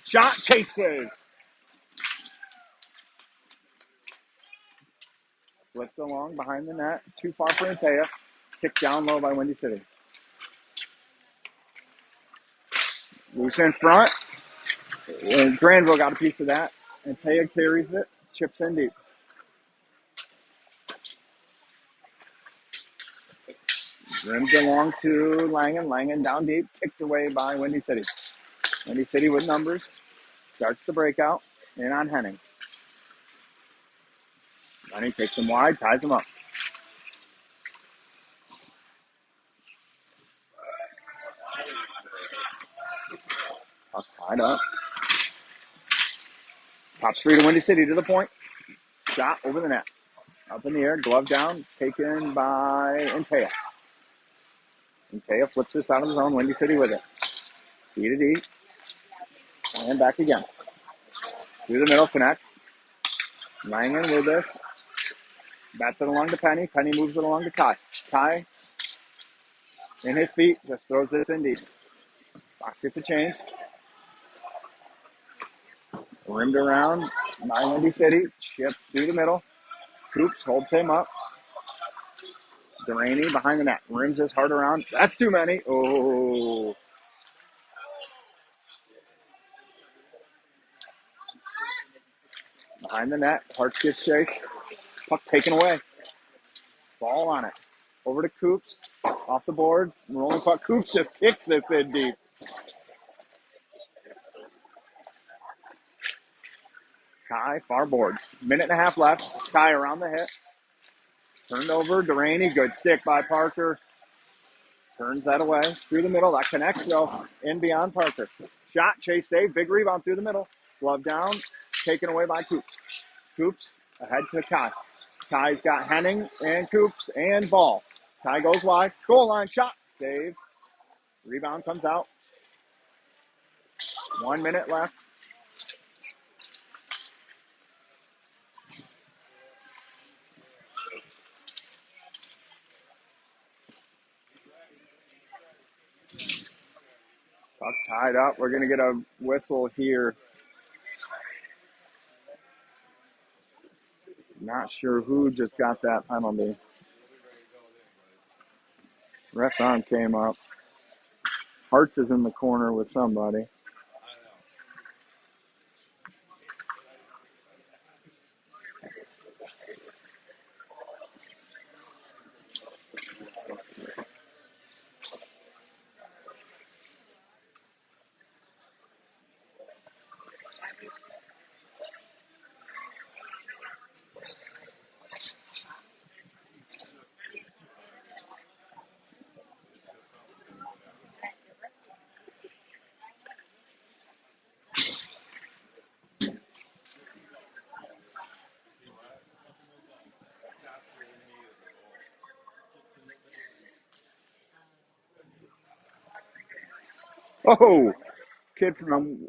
Shot, chase save. Flipped along behind the net. Too far for Antea. Kicked down low by Windy City. Loose in front. And Granville got a piece of that. Antea carries it. Chips in deep. Rims along to Langen. Langen down deep. Kicked away by Windy City. Windy City with numbers. Starts the breakout. In on Henning. Henning takes him wide. Ties him up. Puck tied up. Pops free to Windy City to the point. Shot over the net. Up in the air. Glove down. Taken by Antea. Antea flips this out of the zone. Windy City with it. D to D. And back again. Through the middle. Connects. Langen with this. Bats it along to Penny. Penny moves it along to Kai. Kai, in his feet, just throws this in deep. Fox gets the change. Rimmed around by Windy City. Chip through the middle. Coops holds him up. Delaney behind the net. Rims this hard around. That's too many. Oh. Behind the net. Hart gets chased. Puck taken away. Ball on it. Over to Coops. Off the board. Rolling puck. Coops just kicks this in deep. Kai, far boards. Minute and a half left. Kai around the hit. Turned over. Delaney. Good stick by Parker. Turns that away. Through the middle. That connects though. In beyond Parker. Shot. Chase save. Big rebound through the middle. Glove down. Taken away by Coops. Coops ahead to Kai. Kai's got Henning and Coops and ball. Kai goes wide. Goal line shot. Saved. Rebound comes out. 1 minute left. Puck tied up. We're going to get a whistle here. Not sure who just got that penalty. Ref on came up. Hartz is in the corner with somebody. Oh, kid from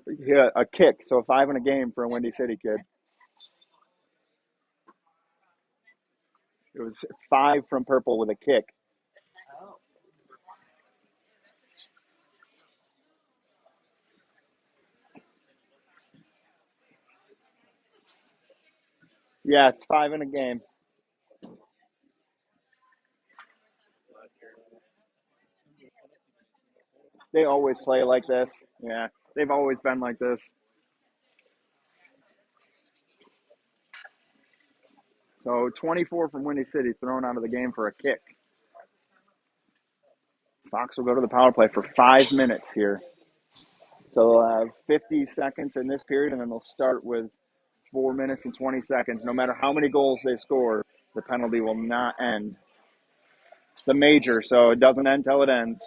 a kick. So 5 in a game for a Windy City kid. It was 5 from Purple with a kick. Yeah, it's 5 in a game. They always play like this. Yeah, they've always been like this. So 24 from Windy City thrown out of the game for a kick. Fox will go to the power play for 5 minutes here. So they'll have 50 seconds in this period, and then they'll start with 4 minutes and 20 seconds. No matter how many goals they score, the penalty will not end. It's a major, so it doesn't end till it ends.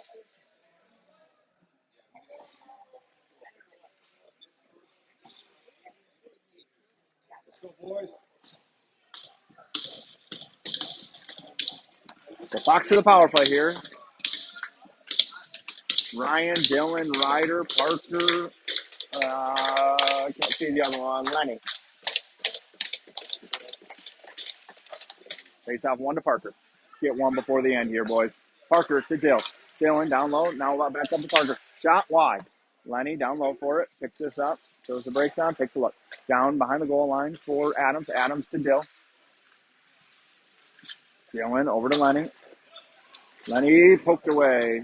So Fox to the power play here. Ryan, Dylan, Ryder, Parker. I can't see the other one. Lenny. Face off one to Parker. Get one before the end here, boys. Parker to Dill. Dylan down low. Now back up to Parker. Shot wide. Lenny down low for it. Picks this up. Throws the brakes on. Takes a look. Down behind the goal line for Adams. Adams to Dill. Dylan over to Lenny. Lenny poked away.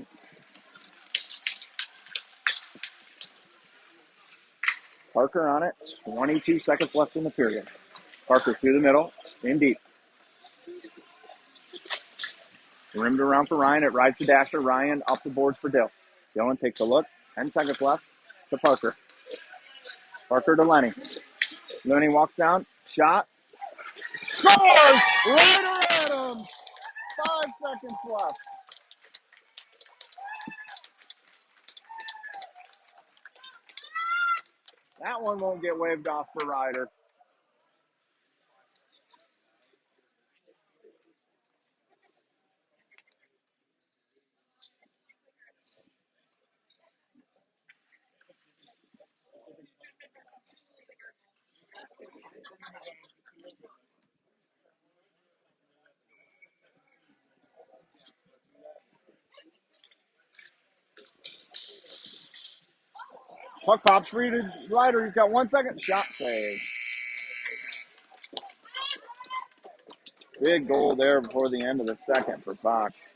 Parker on it. 22 seconds left in the period. Parker through the middle. In deep. Rimmed around for Ryan. It rides the dasher. Ryan up the boards for Dill. Dylan takes a look. 10 seconds left to Parker. Parker to Lenny. Lenny walks down. Shot. Scores! Ryder Adams! 5 seconds left. That one won't get waved off for Ryder. Puck pops free to Ryder. He's got 1 second. Shot save. Big goal there before the end of the second for Fox.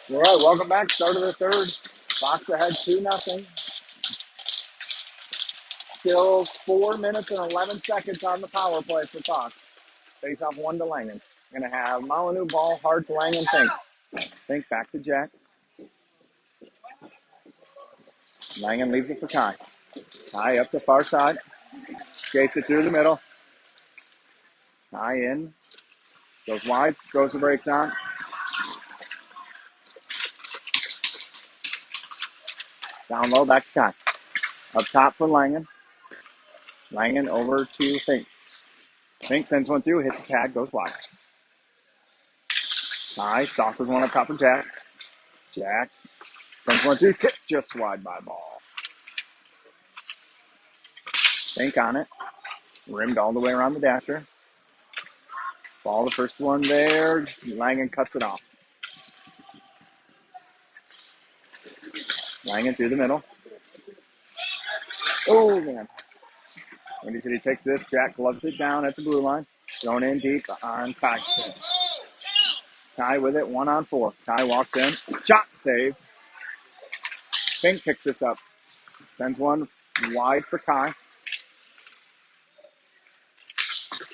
All right, welcome back. Start of the third. Fox ahead 2-0. Still 4 minutes and 11 seconds on the power play for Fox. Face off 1 to Langen. Going to have Molyneux ball, hard to Langen, Fink. Fink back to Jack. Langen leaves it for Kai. Kai up the far side. Skates it through the middle. Kai in. Goes wide. Goes the brakes on. Down low, back to Kai. Up top for Langen. Langen over to Fink. Fink sends one through, hits the pad, goes wide. Kai sauces one up top for Jack. Jack sends one through, tip just wide by ball. Fink on it. Rimmed all the way around the dasher. Ball the first one there. Langen cuts it off. Langen through the middle. Oh, man. Windy City takes this. Jack gloves it down at the blue line. Thrown in deep on Kai. Kai with it, 1-on-4. Kai walks in. Shot save. Fink picks this up. Sends one wide for Kai.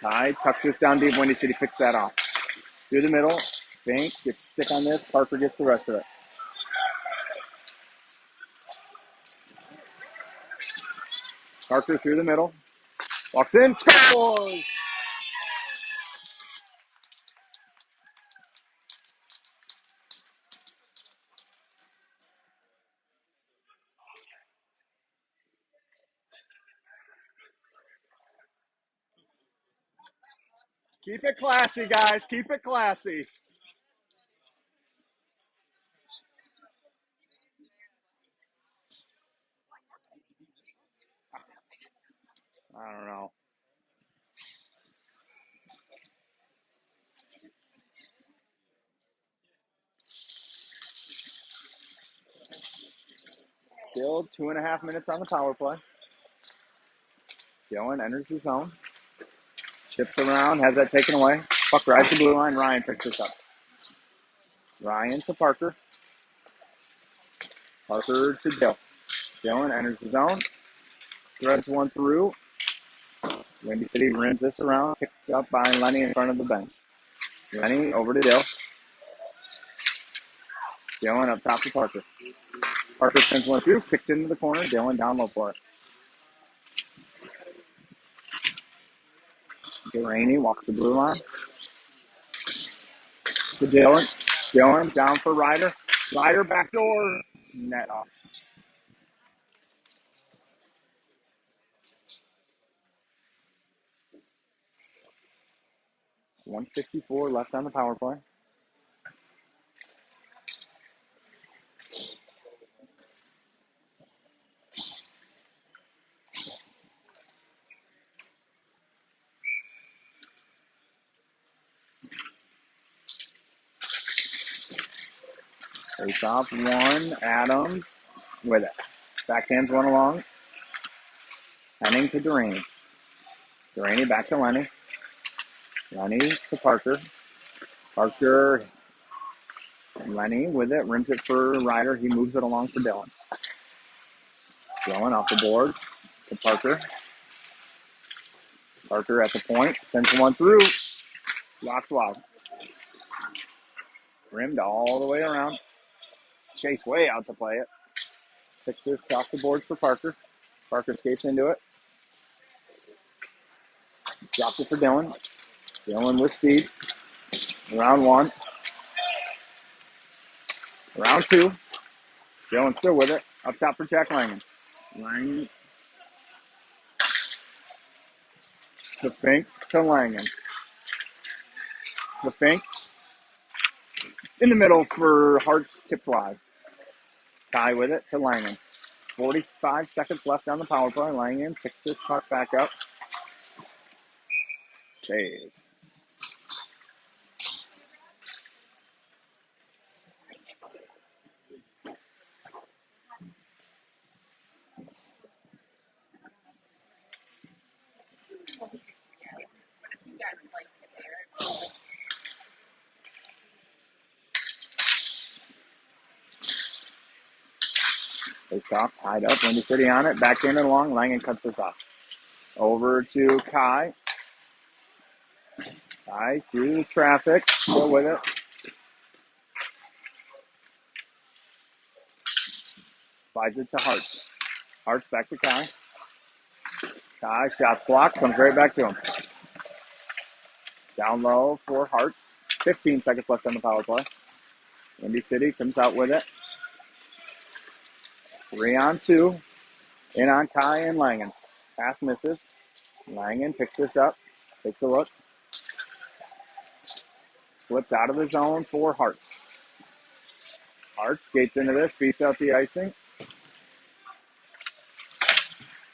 Kai tucks this down deep. Windy City picks that off. Through the middle. Fink gets a stick on this. Parker gets the rest of it. Parker through the middle. Walks in. Scores! Keep it classy, guys. Keep it classy. I don't know. Still 2.5 minutes on the power play. Dylan enters the zone. Chips around, has that taken away. Puck rides the blue line. Ryan picks this up. Ryan to Parker. Parker to Dill. Dylan enters the zone. Threads one through. Windy City rims this around. Picked up by Lenny in front of the bench. Lenny over to Dill. Dylan up top to Parker. Parker sends one through. Kicked into the corner. Dylan down low for it. Delaney walks the blue line. To Dylan. Dylan down for Ryder. Ryder backdoor. Net off. 1:54 left on the power play. Face off one. Adams with it. Backhands one along. Henning to Duraney. Duraney back to Lenny. Lenny to Parker. Parker and Lenny with it. Rims it for Ryder. He moves it along for Dylan. Dylan off the boards to Parker. Parker at the point. Sends one through. Locked wide. Rimmed all the way around. Chase way out to play it. Picks this off the boards for Parker. Parker skates into it. Drops it for Dylan. Dylan with speed. Round one. Round two. Dylan still with it. Up top for Jack Langen. Langen to Fink to Langen. To Fink. In the middle for Hart's tipped wide. Kai with it to Langen. 45 seconds left on the power play. Langen picks this puck back up. Save. Face off, tied up. Windy City on it. Back in and along. Langen cuts this off. Over to Kai. Kai through the traffic. Still with it. Slides it to Hartz. Hartz back to Kai. Kai, shots blocked. Comes right back to him. Down low for Hartz. 15 seconds left on the power play. Windy City comes out with it. 3-on-2. In on Kai and Langen. Pass misses. Langen picks this up. Takes a look. Flipped out of the zone for Hartz. Hartz skates into this. Beats out the icing.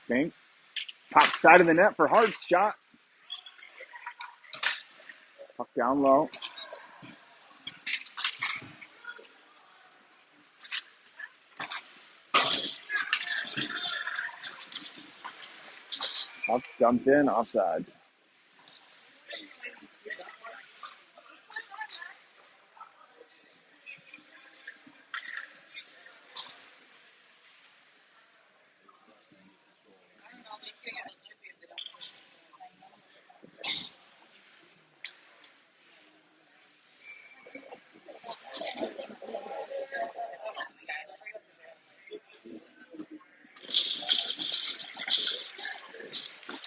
Fink. Top side of the net for Hartz. Shot. Puck down low. Puck dumped in. Offsides.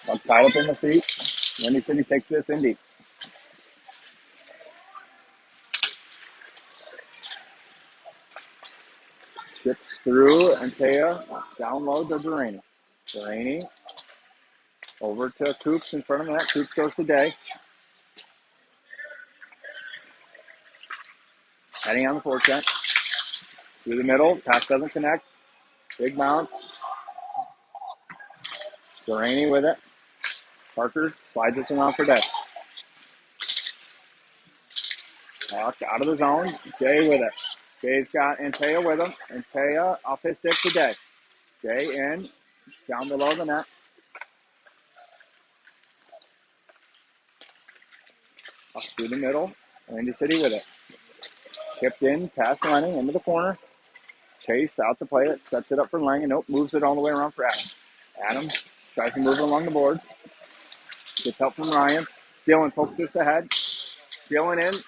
Puck tied up in the feet. Windy City takes this in deep. Chips through Antea. Down low to Duraney. Duraney over to Coops in front of the net. Coops goes to Day. Heading on the forecheck. Through the middle. Pass doesn't connect. Big bounce. Duraney with it. Parker slides this around for Day. Puck out of the zone. Day with it. Day's got Antea with him. Antea off his stick to Day. Day in. Down below the net. Up through the middle. Windy City with it. Tipped in, past Lenny, into the corner. Chase out to play it. Sets it up for Langen. Nope, moves it all the way around for Adam. Adam tries to move it along the boards. Gets help from Ryan. Dylan pokes this ahead. Dylan in.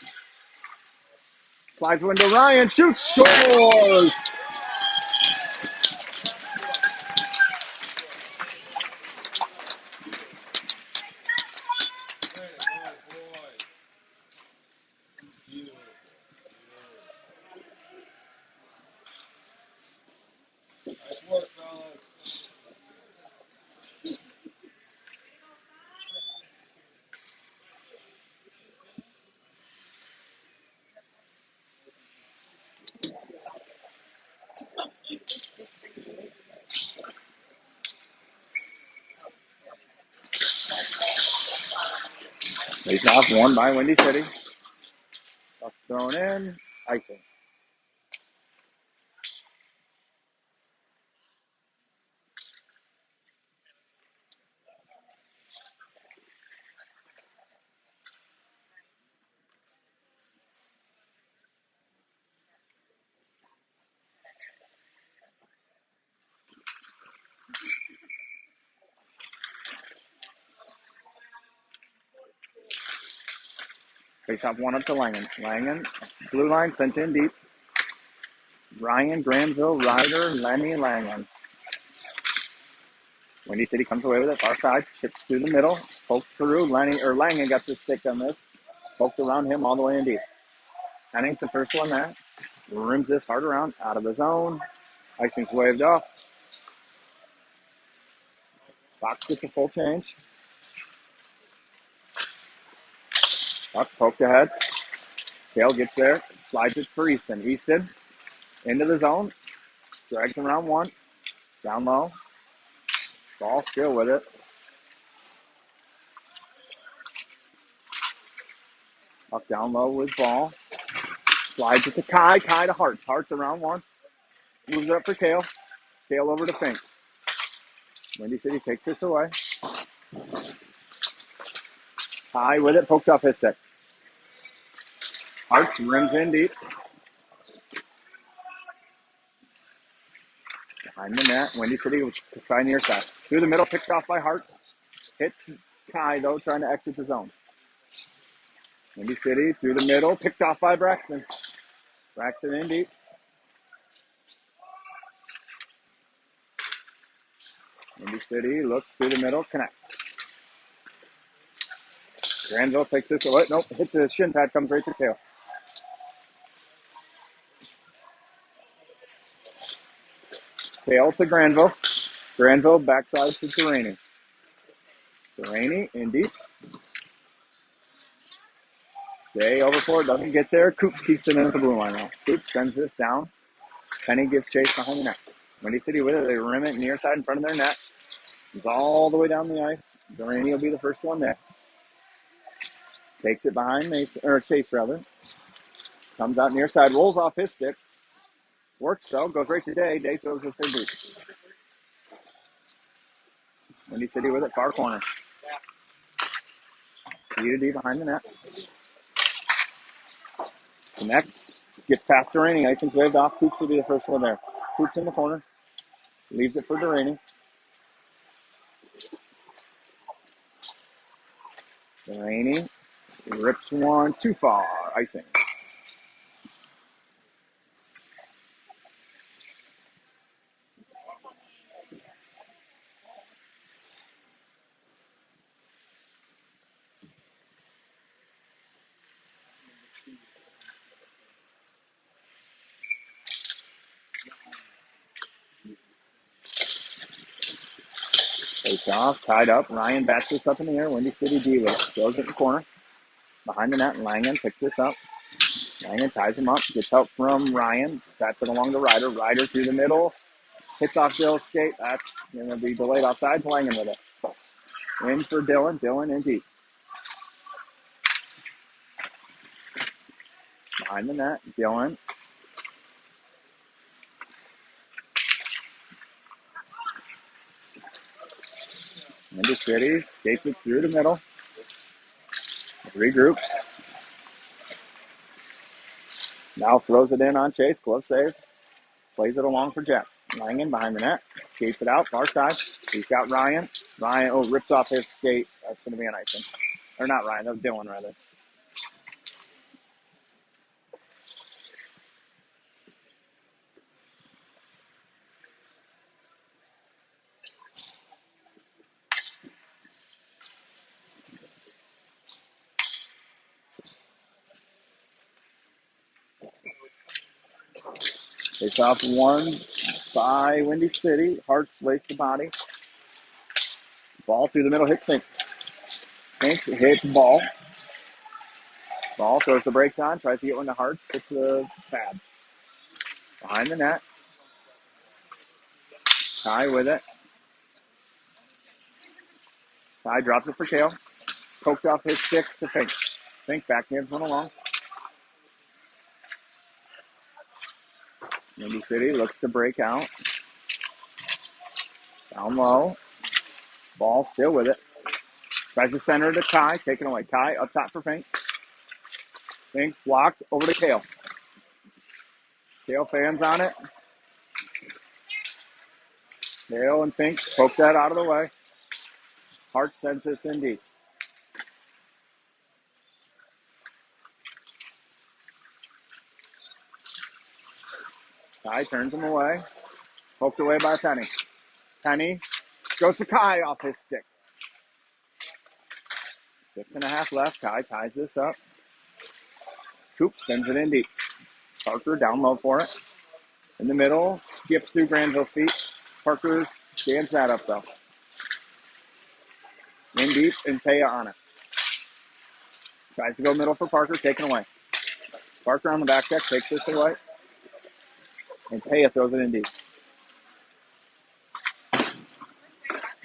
Slides one to Ryan. Shoots. Scores! Nice work, fellas. Face off, won by Windy City. Puck thrown in. Icing. Face off one up to Langen. Langen, blue line, sent in deep. Ryan, Granville, Ryder, Lenny, Langen. Windy City comes away with it. Far side, chips through the middle, poked through. Langen got the stick on this. Poked around him all the way in deep. Henning's the first one there. Rims this hard around, out of the zone. Icing's waved off. Fox gets a full change. Puck poked ahead. Kale gets there, slides it for Easton. Easton into the zone, drags around one, down low. Ball still with it. Puck down low with ball. Slides it to Kai. Kai to Hartz. Hartz around one. Moves it up for Kale. Kale over to Fink. Windy City takes this away. Kai with it. Poked off his stick. Hartz rims in deep. Behind the net, Windy City will try near side. Through the middle, picked off by Hearts. Hits Kai, though, trying to exit the zone. Windy City through the middle, picked off by Braxton. Braxton in deep. Windy City looks through the middle, connects. Granville takes this away. Nope, hits a shin pad, comes right to tail. Tail to Granville. Granville backside to Delaney. Delaney in deep. Day over four, doesn't get there. Coops keeps it in at the blue line now. Coops sends this down. Penny gives chase behind the net. Windy City with it. They rim it near side in front of their net. It's all the way down the ice. Delaney will be the first one there. Takes it behind Mason, or Chase rather. Comes out near side, rolls off his stick. Works though, goes right to Day. Day throws this in deep. Windy City with it, far corner. D to D behind the net. Connects, gets past Delaney. Icing's waved off. Coops will be the first one there. Coops in the corner. Leaves it for Delaney. Delaney rips one too far. Icing. Face off, tied up. Ryan bats this up in the air. Windy City D with it. Throws it in the corner. Behind the net, Langen picks this up. Langen ties him up. Gets help from Ryan. Bats it along to Ryder. Ryder through the middle. Hits off Dill's skate. That's going to be delayed offsides. Langen with it. In for Dylan. Dylan in deep. Behind the net, Dylan. Windy City skates it through the middle. Regroup. Now throws it in on Chase. Glove save. Plays it along for Jeff. Langen behind the net. Skates it out. Far side. He's got Ryan. Ryan, rips off his skate. That's going to be an icing. Or not Ryan. That was Dylan, rather. Face off one by Windy City. Hearts lace the body. Ball through the middle. Hits Fink. Fink hits ball. Ball throws the brakes on. Tries to get one to Hearts. Hits the pad. Behind the net. Ty with it. Ty drops it for Kale. Poked off his stick to Fink. Fink backhands one along. Windy City looks to break out. Down low. Ball still with it. Tries to center to Kai. Taken away. Kai up top for Fink. Fink blocked over to Kale. Kale fans on it. Kale and Fink poke that out of the way. Hart sends this in deep. Kai turns him away. Poked away by Penny. Penny goes to Kai off his stick. 6.5 left. Kai ties this up. Coop sends it in deep. Parker down low for it. In the middle. Skips through Granville's feet. Parker stands that up though. In deep and Taya on it. Tries to go middle for Parker. Taken away. Parker on the back deck. Takes this away. And Taya throws it in deep.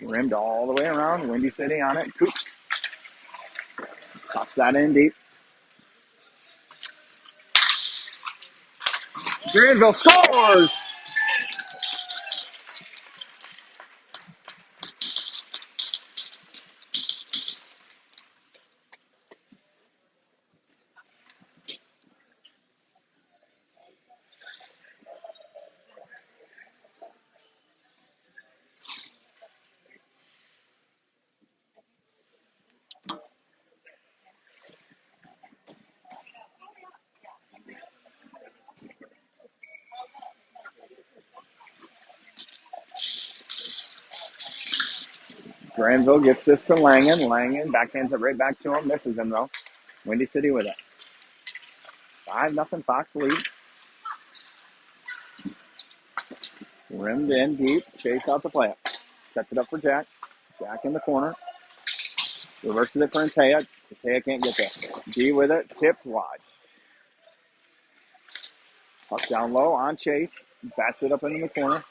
Rimmed all the way around. Windy City on it. Coops. Pops that in deep. Granville scores! Granville gets this to Langen. Langen backhands it right back to him. Misses him, though. Windy City with it. 5-0 Fox lead. Rimmed in deep. Chase out the play. Sets it up for Jack. Jack in the corner. Reverses it for Antea. Antea can't get there. D with it. Tipped wide. Puck down low on Chase. Bats it up into the corner.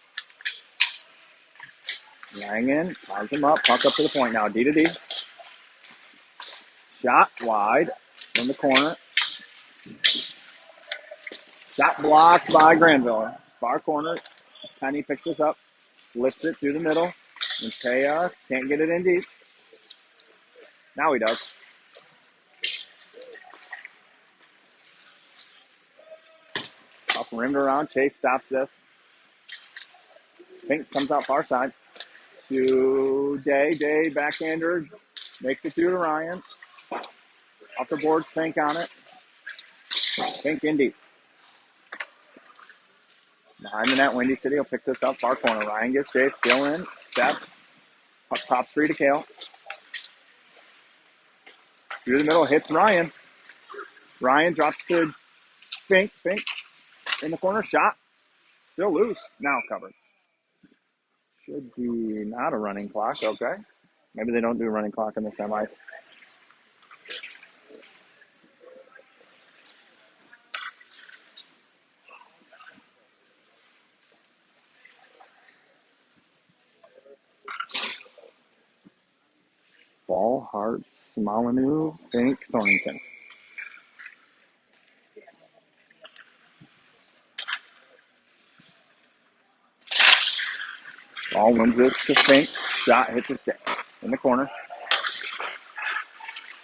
Langen ties him up. Puck up to the point now. D to D. Shot wide in the corner. Shot blocked by Granville. Far corner. Penny picks this up. Lifts it through the middle. Antea can't get it in deep. Now he does. Up rimmed around. Chase stops this. Pink comes out far side. To Day. Day backhander. Makes it through to Ryan. Off the boards. Fink on it. Fink in deep. Behind the net, Windy City will pick this up. Far corner. Ryan gets Chase. Still in. Steps. Top three to Kale. Through the middle. Hits Ryan. Ryan drops to Fink. Fink in the corner. Shot. Still loose. Now covered. Should be not a running clock. Okay. Maybe they don't do a running clock in the semis. Ball, Hart, Smolinu, Fink, Thornton. Ball wins this to Fink. Shot hits a stick in the corner.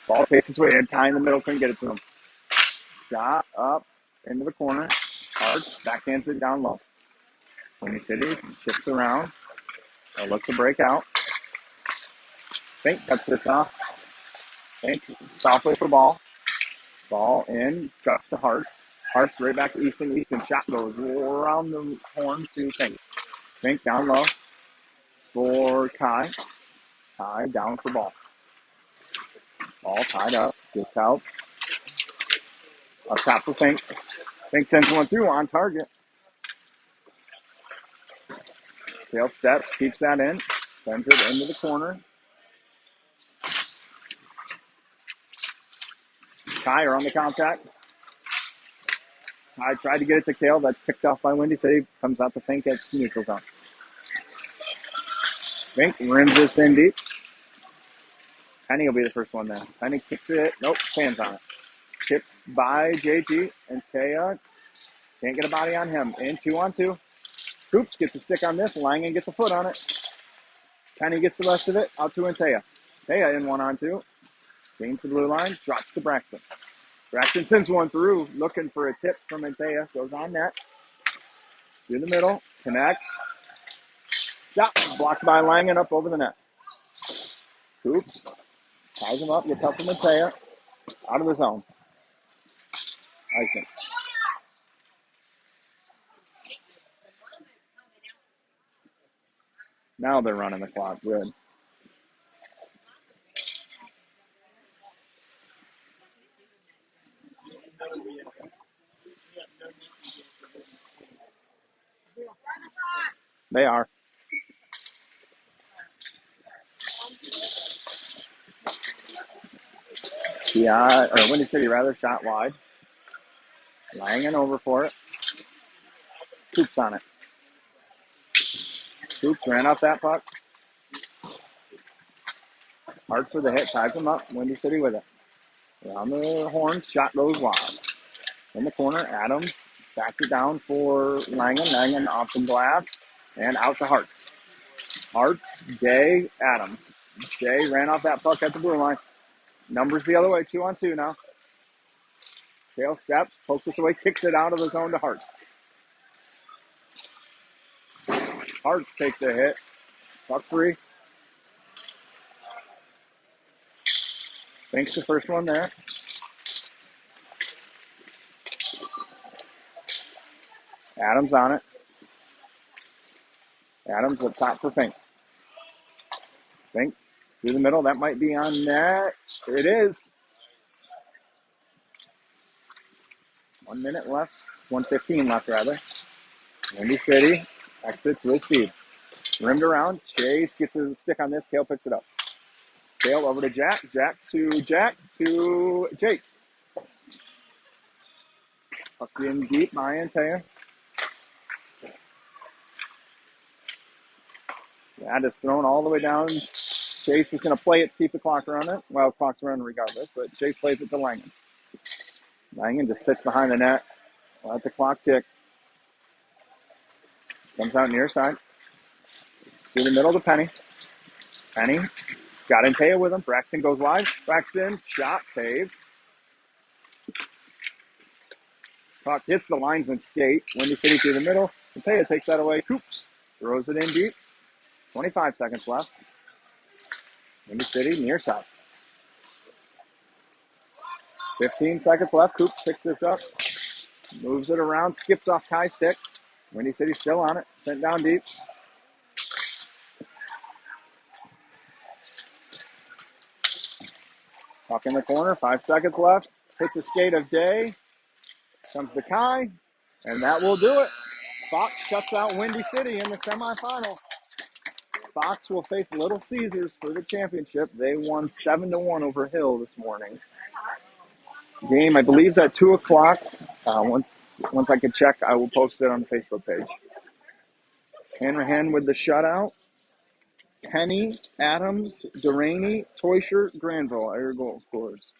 Ball takes its way in. Tie in the middle. Couldn't get it to him. Shot up into the corner. Harts backhands it down low. Windy City chips around. They'll look to break out. Fink cuts this off. Fink softly for ball. Ball in. Cuts to Harts. Harts right back to Easton. Easton shot goes around the horn to Fink. Fink down low for Kai. Kai down for ball. Ball tied up. Gets out. Up top for Fink. Fink sends one through on target. Tail steps. Keeps that in. Sends it into the corner. Kai are on the contact. Kai tried to get it to Kale. That's picked off by Windy City. Comes out to Fink at neutral zone. Fink rims this in deep. Penny will be the first one there. Penny kicks it. Nope, stands on it. Tipped by JG and Taya. Can't get a body on him. In 2-on-2. Coops gets a stick on this. Langen gets a foot on it. Penny gets the rest of it. Out to Antea. Taya in 1-on-2. Gains the blue line. Drops to Braxton. Braxton sends one through. Looking for a tip from Antea. Goes on net. Through the middle. Connects. Shot. Blocked by Langen up over the net. Coops. Ties him up. Gets help from Antea. Out of the zone. Icing. Now they're running the clock. Good. They are. Yeah, or Windy City rather, shot wide. Langen over for it. Coops on it. Coops ran off that puck. Hard for the hit, ties him up. Windy City with it. Around the horn, shot goes wide. In the corner, Adams backs it down for Langen. Langen off the glass and out to Harts. Harts, Day, Adams. Day ran off that puck at the blue line. Numbers the other way, 2-on-2 now. Tail steps, pokes this away, kicks it out of the zone to Harts. Harts takes the hit. Puck free. Thanks the first one there. Adams on it. Adams up top for Fink. Fink Through the middle, that might be on net. It is. 1 minute left. 1:15 left, rather. Windy City exits with speed. Rimmed around. Chase gets a stick on this. Kale picks it up. Kale over to Jack. Jack to Jake. Up in deep, my Antaya. That is thrown all the way down. Chase is going to play it to keep the clock running. Well, clock's running regardless, but Chase plays it to Langen. Langen just sits behind the net. Let the clock tick. Comes out near side. Through the middle to Penny. Penny got Antaya with him. Braxton goes wide. Braxton, shot, save. Puck hits the linesman's skate. Windy City through the middle. Antaya takes that away. Coops throws it in deep. 25 seconds left. Windy City near side. 15 seconds left. Coops picks this up. Moves it around. Skips off Kai's stick. Windy City still on it. Sent down deep. Puck in the corner. 5 seconds left. Hits a skate of Day. Comes to Kai. And that will do it. Fox shuts out Windy City in the semifinal. Fox will face Little Caesars for the championship. They won 7-1 over Hill this morning. Game, I believe, is at 2 o'clock. Once I can check, I will post it on the Facebook page. Hanrahan with the shutout. Penny, Adams, Duraney, Teuscher, Granville are your goal scorers.